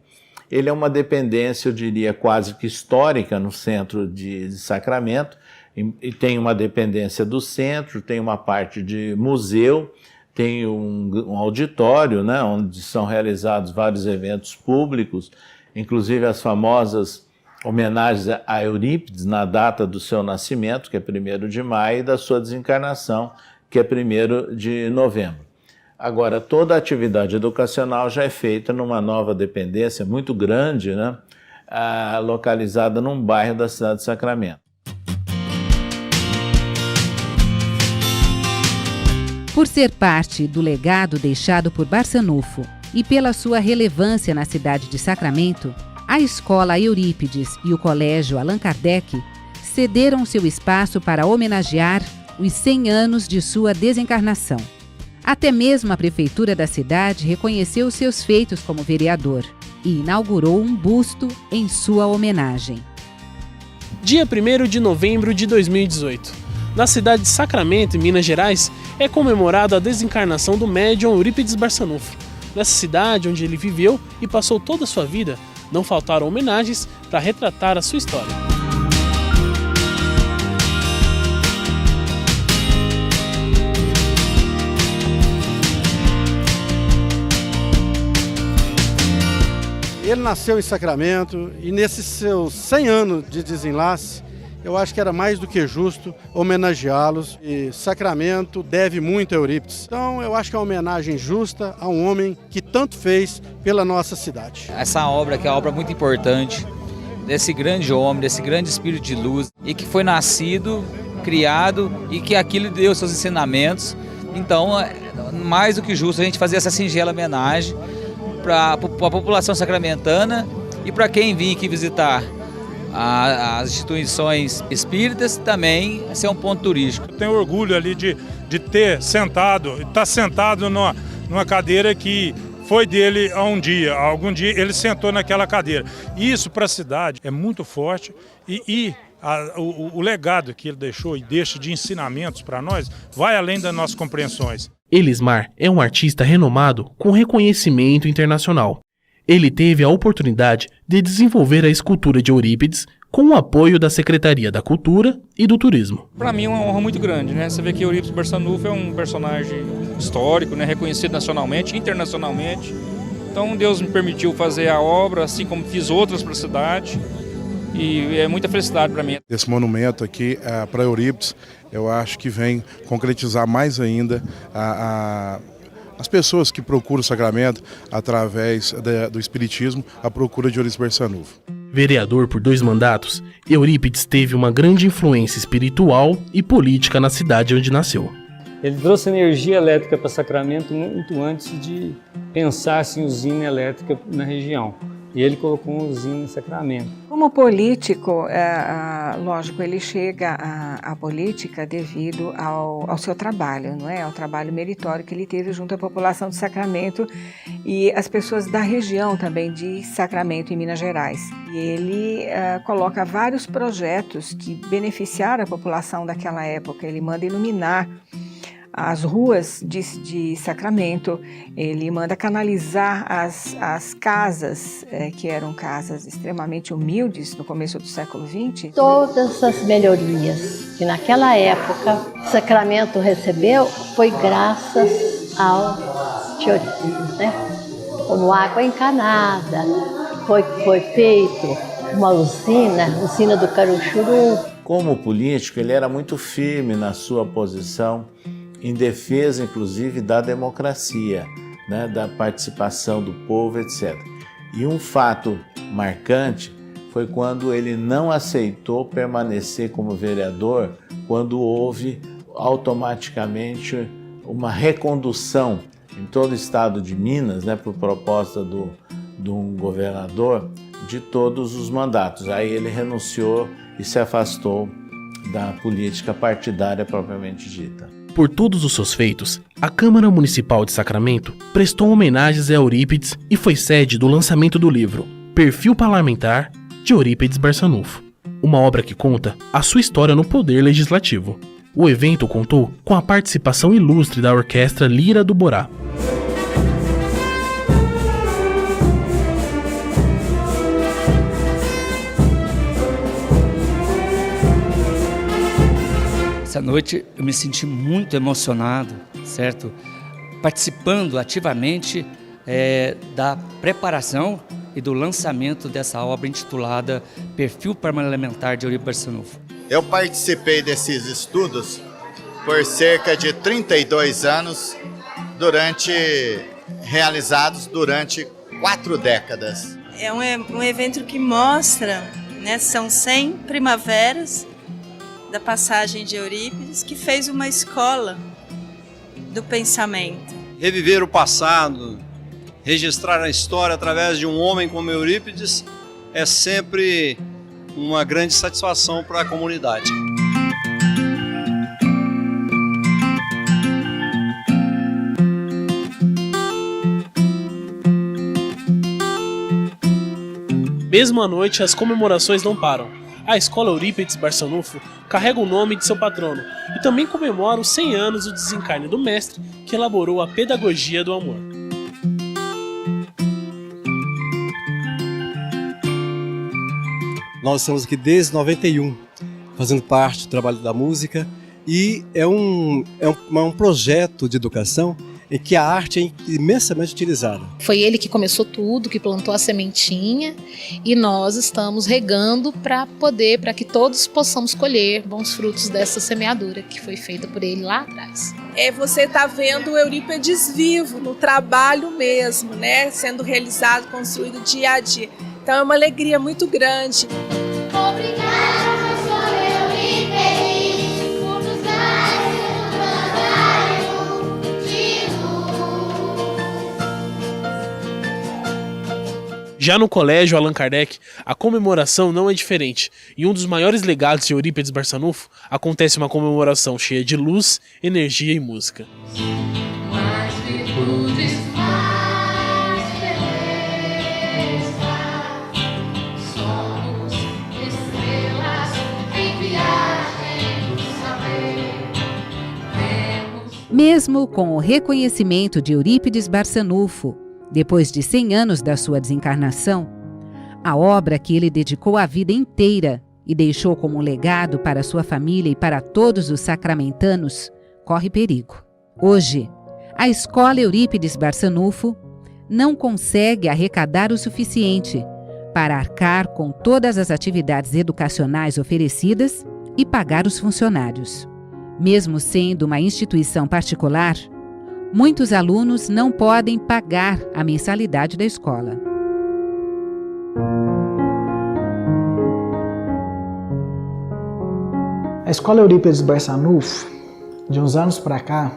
ele é uma dependência, eu diria, quase que histórica no centro de Sacramento, e tem uma dependência do centro, tem uma parte de museu, tem um auditório, né, onde são realizados vários eventos públicos, inclusive as famosas homenagens a Eurípides na data do seu nascimento, que é 1º de maio, e da sua desencarnação, que é 1º de novembro. Agora, toda a atividade educacional já é feita numa nova dependência muito grande, né, localizada num bairro da cidade de Sacramento. Por ser parte do legado deixado por Barçanufo e pela sua relevância na cidade de Sacramento, a Escola Eurípides e o Colégio Allan Kardec cederam seu espaço para homenagear os 100 anos de sua desencarnação. Até mesmo a prefeitura da cidade reconheceu seus feitos como vereador e inaugurou um busto em sua homenagem. Dia 1º de novembro de 2018. Na cidade de Sacramento, em Minas Gerais, é comemorada a desencarnação do médium Eurípides Barçanufo. Nessa cidade onde ele viveu e passou toda a sua vida, não faltaram homenagens para retratar a sua história. Ele nasceu em Sacramento e nesses seus 100 anos de desenlace, eu acho que era mais do que justo homenageá-los. E Sacramento deve muito a Eurípides. Então eu acho que é uma homenagem justa a um homem que tanto fez pela nossa cidade. Essa obra que é uma obra muito importante, desse grande homem, desse grande espírito de luz, e que foi nascido, criado e que aquilo deu seus ensinamentos. Então mais do que justo a gente fazer essa singela homenagem para a população sacramentana e para quem vir aqui visitar as instituições espíritas, também ser um ponto turístico. Eu tenho orgulho ali de ter sentado, estar sentado numa cadeira que foi dele algum dia ele sentou naquela cadeira. Isso para a cidade é muito forte o legado que ele deixou e deixa de ensinamentos para nós vai além das nossas compreensões. Elismar é um artista renomado com reconhecimento internacional. Ele teve a oportunidade de desenvolver a escultura de Eurípides com o apoio da Secretaria da Cultura e do Turismo. Para mim é uma honra muito grande, né? Você vê que Eurípides Barçanufo é um personagem histórico, né? Reconhecido nacionalmente, internacionalmente. Então Deus me permitiu fazer a obra, assim como fiz outras para a cidade. E é muita felicidade para mim. Esse monumento aqui para Eurípides, eu acho que vem concretizar mais ainda as pessoas que procuram o sacramento através do espiritismo, a procura de Eurípides Barçanufo. Vereador por 2 mandatos, Eurípides teve uma grande influência espiritual e política na cidade onde nasceu. Ele trouxe energia elétrica para Sacramento muito antes de pensar em usina elétrica na região. E ele colocou uma usina em Sacramento. Como político, lógico, ele chega à política devido ao seu trabalho, não é? Ao trabalho meritório que ele teve junto à população de Sacramento e as pessoas da região também de Sacramento, em Minas Gerais. E ele coloca vários projetos que beneficiaram a população daquela época. Ele manda iluminar as ruas de Sacramento, ele manda canalizar as casas, que eram casas extremamente humildes no começo do século XX. Todas as melhorias que naquela época Sacramento recebeu foi graças ao tio Eurípides, né? Como água encanada, foi feito uma usina do Caruchuru. Como político, ele era muito firme na sua posição em defesa, inclusive, da democracia, né, da participação do povo, etc. E um fato marcante foi quando ele não aceitou permanecer como vereador, quando houve automaticamente uma recondução em todo o estado de Minas, né, por proposta de um governador, de todos os mandatos. Aí ele renunciou e se afastou da política partidária propriamente dita. Por todos os seus feitos, a Câmara Municipal de Sacramento prestou homenagens a Eurípides e foi sede do lançamento do livro Perfil Parlamentar de Eurípides Barçanufo, uma obra que conta a sua história no poder legislativo. O evento contou com a participação ilustre da Orquestra Lira do Borá. Essa noite eu me senti muito emocionado, certo? Participando ativamente da preparação e do lançamento dessa obra intitulada Perfil Parlamentar de Eurípides Barçanufo. Eu participei desses estudos por cerca de 32 anos, realizados durante 4 décadas. É um evento que mostra, né, são 100 primaveras da passagem de Eurípides, que fez uma escola do pensamento. Reviver o passado, registrar a história através de um homem como Eurípides é sempre uma grande satisfação para a comunidade. Mesmo à noite, as comemorações não param. A Escola Eurípides Barçanufo carrega o nome de seu patrono e também comemora os 100 anos do desencarne do mestre que elaborou a pedagogia do amor. Nós estamos aqui desde 91, fazendo parte do trabalho da música, e é um projeto de educação em que a arte é imensamente utilizada. Foi ele que começou tudo, que plantou a sementinha, e nós estamos regando para que todos possamos colher bons frutos dessa semeadura que foi feita por ele lá atrás. Você está vendo o Eurípides vivo, no trabalho mesmo, né? Sendo realizado, construído dia a dia. Então é uma alegria muito grande. Obrigada, professor Eurípides, por nos dar esse trabalho de luz. Já no Colégio Allan Kardec, a comemoração não é diferente. E um dos maiores legados de Eurípides Barçanufo acontece uma comemoração cheia de luz, energia e música. Mesmo com o reconhecimento de Eurípides Barçanufo, depois de 100 anos da sua desencarnação, a obra que ele dedicou a vida inteira e deixou como legado para sua família e para todos os sacramentanos corre perigo. Hoje, a Escola Eurípides Barçanufo não consegue arrecadar o suficiente para arcar com todas as atividades educacionais oferecidas e pagar os funcionários. Mesmo sendo uma instituição particular, muitos alunos não podem pagar a mensalidade da escola. A Escola Eurípides Barçanufo, de uns anos para cá,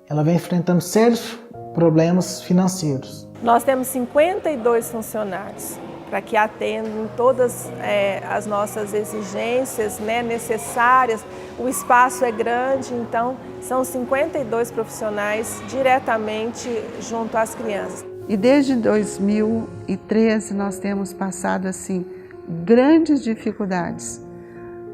ela vem enfrentando sérios problemas financeiros. Nós temos 52 funcionários para que atendam todas as nossas exigências, né, necessárias. O espaço é grande, então são 52 profissionais diretamente junto às crianças. E desde 2013 nós temos passado assim grandes dificuldades.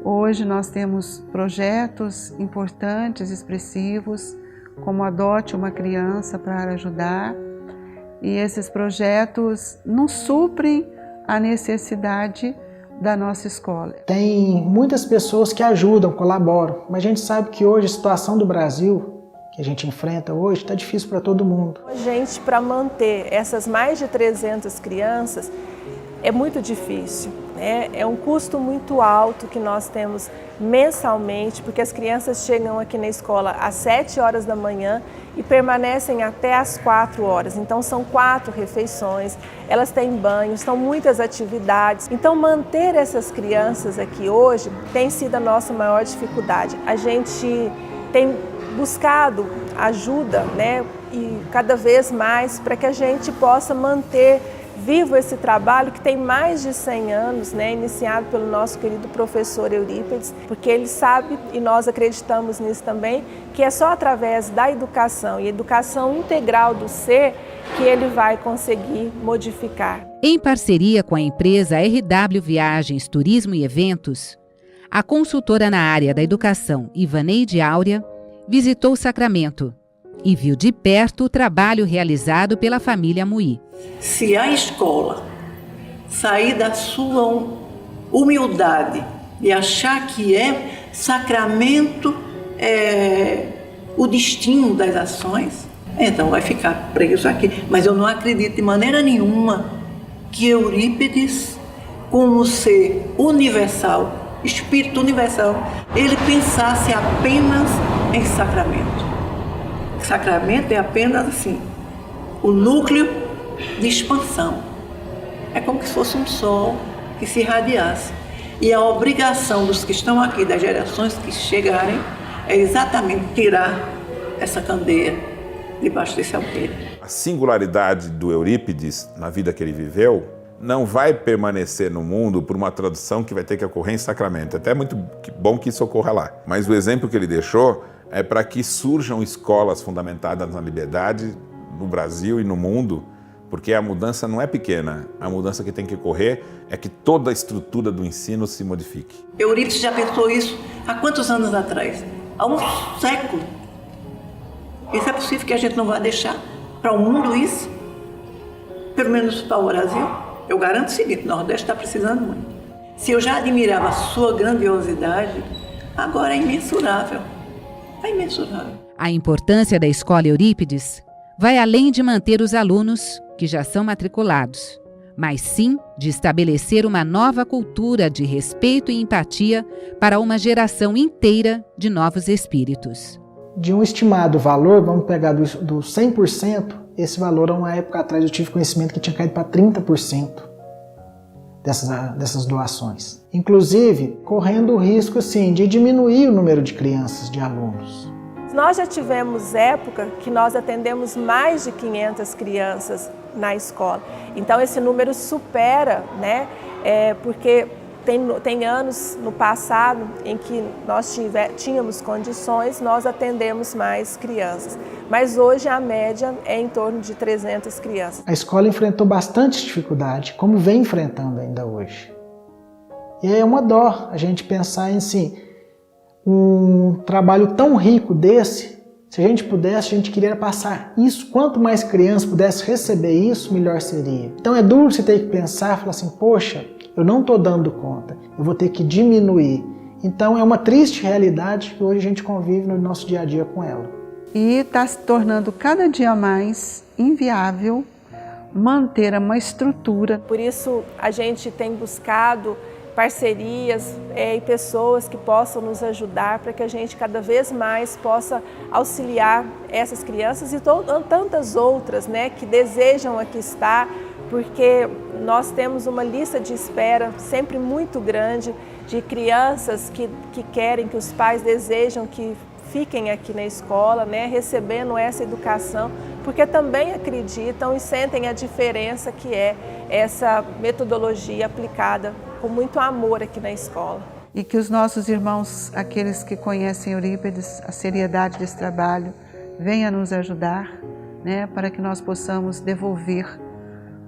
Hoje nós temos projetos importantes, expressivos, como Adote uma Criança para Ajudar, e esses projetos não suprem a necessidade da nossa escola. Tem muitas pessoas que ajudam, colaboram, mas a gente sabe que hoje a situação do Brasil, que a gente enfrenta hoje, está difícil para todo mundo. A gente, para manter essas mais de 300 crianças, é muito difícil, né? É um custo muito alto que nós temos mensalmente, porque as crianças chegam aqui na escola às 7 horas da manhã e permanecem até às 4 horas. Então são 4 refeições, elas têm banho, são muitas atividades. Então manter essas crianças aqui hoje tem sido a nossa maior dificuldade. A gente tem buscado ajuda, né? E cada vez mais para que a gente possa manter vivo esse trabalho que tem mais de 100 anos, né, iniciado pelo nosso querido professor Eurípides, porque ele sabe, e nós acreditamos nisso também, que é só através da educação e educação integral do ser que ele vai conseguir modificar. Em parceria com a empresa RW Viagens, Turismo e Eventos, a consultora na área da educação, Ivaneide Áurea, visitou Sacramento e viu de perto o trabalho realizado pela família Muí. Se a escola sair da sua humildade e achar que Sacramento é o destino das ações, então vai ficar preso aqui. Mas eu não acredito de maneira nenhuma que Eurípides, como ser universal, espírito universal, ele pensasse apenas em Sacramento. Sacramento é apenas assim, o núcleo de expansão. É como se fosse um sol que se irradiasse. E a obrigação dos que estão aqui, das gerações que chegarem, é exatamente tirar essa candeia debaixo desse alqueire. A singularidade do Eurípides na vida que ele viveu não vai permanecer no mundo por uma tradução que vai ter que ocorrer em Sacramento. Até é muito bom que isso ocorra lá. Mas o exemplo que ele deixou é para que surjam escolas fundamentadas na liberdade no Brasil e no mundo, porque a mudança não é pequena. A mudança que tem que ocorrer é que toda a estrutura do ensino se modifique. Eurípides já pensou isso há quantos anos atrás? Há um século. Isso é possível que a gente não vá deixar para o mundo isso? Pelo menos para o Brasil? Eu garanto o seguinte, o Nordeste está precisando muito. Se eu já admirava a sua grandiosidade, agora é imensurável. É imensurável. A importância da Escola Eurípides vai além de manter os alunos que já são matriculados, mas sim de estabelecer uma nova cultura de respeito e empatia para uma geração inteira de novos espíritos. De um estimado valor, vamos pegar do 100%, esse valor, há uma época atrás, eu tive conhecimento que tinha caído para 30% dessas doações. Inclusive, correndo o risco assim, de diminuir o número de crianças, de alunos. Nós já tivemos época que nós atendemos mais de 500 crianças na escola. Então esse número supera, né, porque tem anos no passado em que nós tínhamos condições, nós atendemos mais crianças. Mas hoje a média é em torno de 300 crianças. A escola enfrentou bastante dificuldade, como vem enfrentando ainda hoje. E é uma dó a gente pensar em assim, um trabalho tão rico desse, se a gente pudesse, a gente queria passar isso. Quanto mais crianças pudessem receber isso, melhor seria. Então é duro você ter que pensar, falar assim, poxa, eu não estou dando conta, eu vou ter que diminuir. Então é uma triste realidade que hoje a gente convive no nosso dia a dia com ela. E está se tornando cada dia mais inviável manter uma estrutura. Por isso a gente tem buscado parcerias e pessoas que possam nos ajudar para que a gente cada vez mais possa auxiliar essas crianças e tantas outras, né, que desejam aqui estar, porque nós temos uma lista de espera sempre muito grande de crianças que querem, que os pais desejam que fiquem aqui na escola, né, recebendo essa educação, porque também acreditam e sentem a diferença que é essa metodologia aplicada com muito amor aqui na escola. E que os nossos irmãos, aqueles que conhecem Eurípides, a seriedade desse trabalho, venham nos ajudar, né, para que nós possamos devolver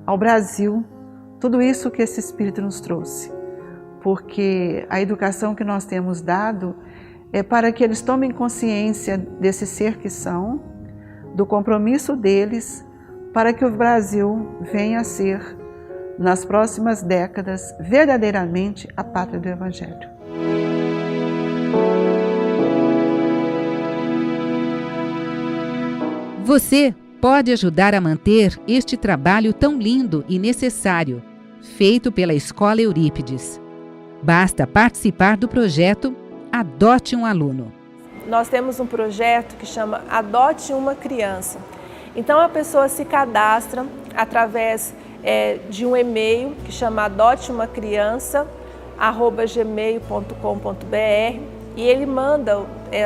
ao Brasil tudo isso que esse Espírito nos trouxe. Porque a educação que nós temos dado é para que eles tomem consciência desse ser que são, do compromisso deles, para que o Brasil venha a ser, nas próximas décadas, verdadeiramente a pátria do Evangelho. Você pode ajudar a manter este trabalho tão lindo e necessário, feito pela Escola Eurípides. Basta participar do projeto Adote um Aluno. Nós temos um projeto que chama Adote uma Criança. Então a pessoa se cadastra através de um e-mail que chama adoteumumacriança@gmail.com.br e ele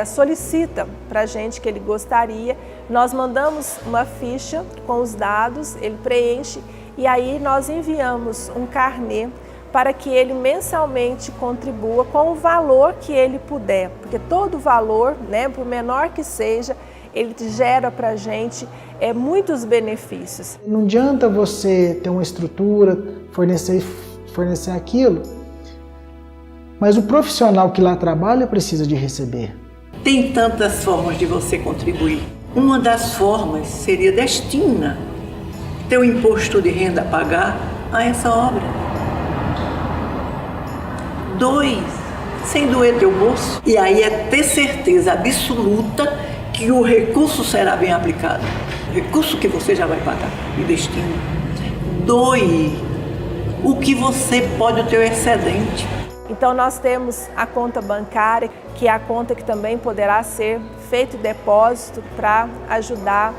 solicita para a gente que ele gostaria. Nós mandamos uma ficha com os dados, ele preenche e aí nós enviamos um carnê para que ele mensalmente contribua com o valor que ele puder, porque todo valor, né, por menor que seja, ele gera para a gente muitos benefícios. Não adianta você ter uma estrutura, fornecer aquilo, mas o profissional que lá trabalha precisa de receber. Tem tantas formas de você contribuir. Uma das formas seria destina teu imposto de renda a pagar a essa obra. 2, sem doer teu bolso. E aí é ter certeza absoluta que o recurso será bem aplicado. Recurso que você já vai pagar e destina. 2, o que você pode ter o excedente. Então nós temos a conta bancária, que é a conta que também poderá ser feito depósito para ajudar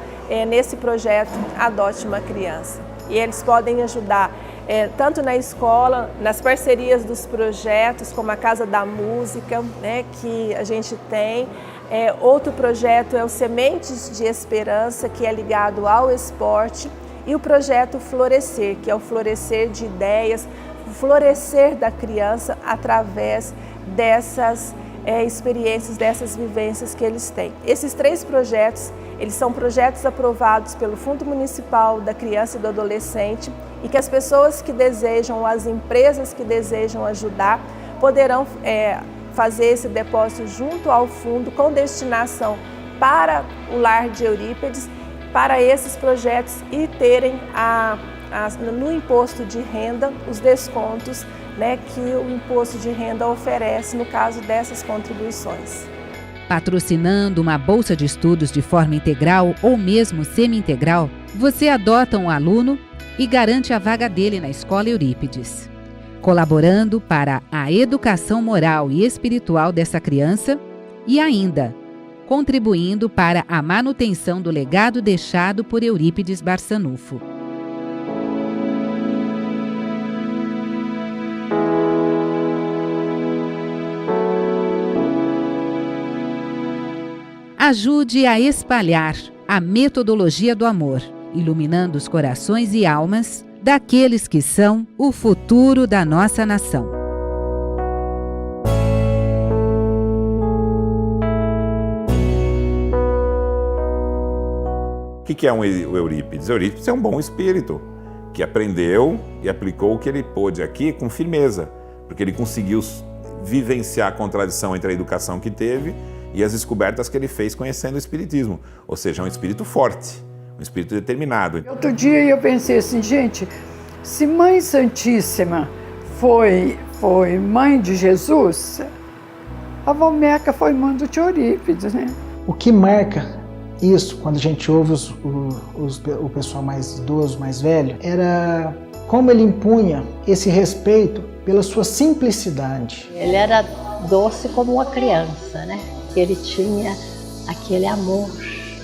nesse projeto Adote uma Criança. E eles podem ajudar tanto na escola, nas parcerias dos projetos, como a Casa da Música, né, que a gente tem. Outro projeto é o Sementes de Esperança, que é ligado ao esporte. E o projeto Florescer, que é o florescer de ideias, o florescer da criança através dessas experiências, dessas vivências que eles têm. Esses 3 projetos, eles são projetos aprovados pelo Fundo Municipal da Criança e do Adolescente e que as pessoas que desejam, as empresas que desejam ajudar, poderão fazer esse depósito junto ao fundo com destinação para o lar de Eurípides, para esses projetos e terem no imposto de renda os descontos, né, que o imposto de renda oferece no caso dessas contribuições. Patrocinando uma bolsa de estudos de forma integral ou mesmo semi-integral, você adota um aluno e garante a vaga dele na Escola Eurípides. Colaborando para a educação moral e espiritual dessa criança e ainda contribuindo para a manutenção do legado deixado por Eurípides Barçanufo. Ajude a espalhar a metodologia do amor iluminando os corações e almas daqueles que são o futuro da nossa nação. O que é o Eurípides? O Eurípides é um bom espírito que aprendeu e aplicou o que ele pôde aqui com firmeza, porque ele conseguiu vivenciar a contradição entre a educação que teve e as descobertas que ele fez conhecendo o Espiritismo. Ou seja, é um espírito forte, um espírito determinado. Outro dia eu pensei assim, gente, se Mãe Santíssima foi mãe de Jesus, a Valmeca foi mãe do tio Eurípides, né? O que marca isso, quando a gente ouve o pessoal mais idoso, mais velho, era como ele impunha esse respeito pela sua simplicidade. Ele era doce como uma criança, né? Ele tinha aquele amor,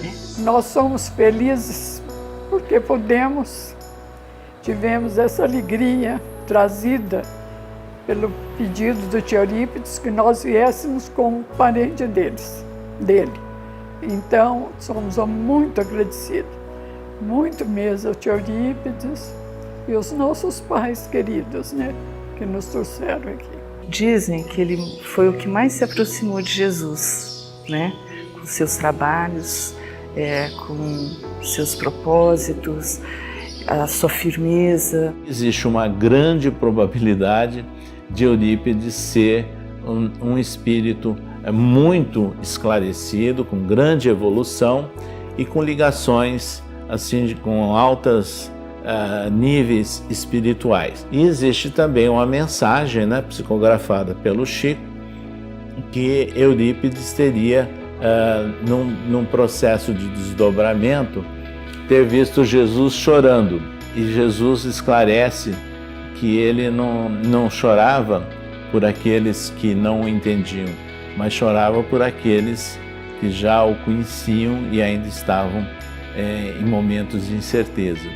né? Nós somos felizes porque tivemos essa alegria trazida pelo pedido do tio Eurípides que nós viéssemos como parente dele. Então, somos muito agradecidos, muito mesmo ao tio Eurípides e aos nossos pais queridos, né, que nos trouxeram aqui. Dizem que ele foi o que mais se aproximou de Jesus, né, com seus trabalhos, com seus propósitos, a sua firmeza. Existe uma grande probabilidade de Eurípides ser um espírito muito esclarecido, com grande evolução e com ligações assim com altos níveis espirituais. E existe também uma mensagem, né, psicografada pelo Chico, que Eurípides teria, num processo de desdobramento, ter visto Jesus chorando. E Jesus esclarece que ele não chorava por aqueles que não o entendiam, mas chorava por aqueles que já o conheciam e ainda estavam em momentos de incerteza.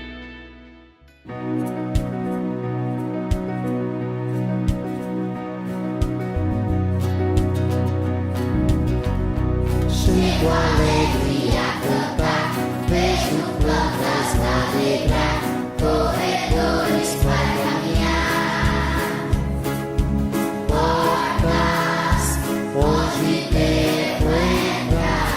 Chego alegria a cantar, vejo plantas navegar, corredores para caminhar, portas onde devo entrar,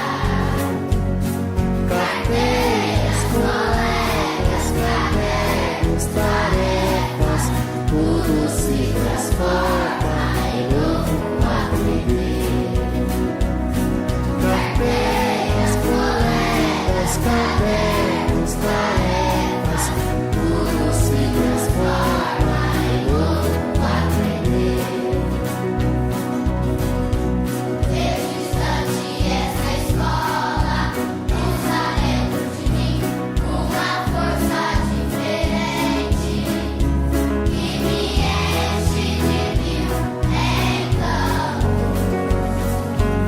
carteiras, colegas, cadernos, tarefas, tudo se transforma em novo aprender. Carteiras, colegas, cadernos, tarefas, tudo se transforma em novo aprender. Desde instante essa escola usa dentro de mim uma força diferente que me enche de mil encantos.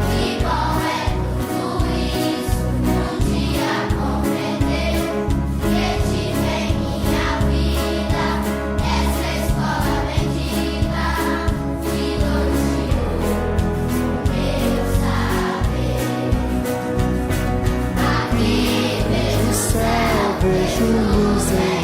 Que bom é tudo isso, um dia compreender que tive em minha vida essa escola bendita que norteou meu saber. Aqui vejo o céu, vejo luz em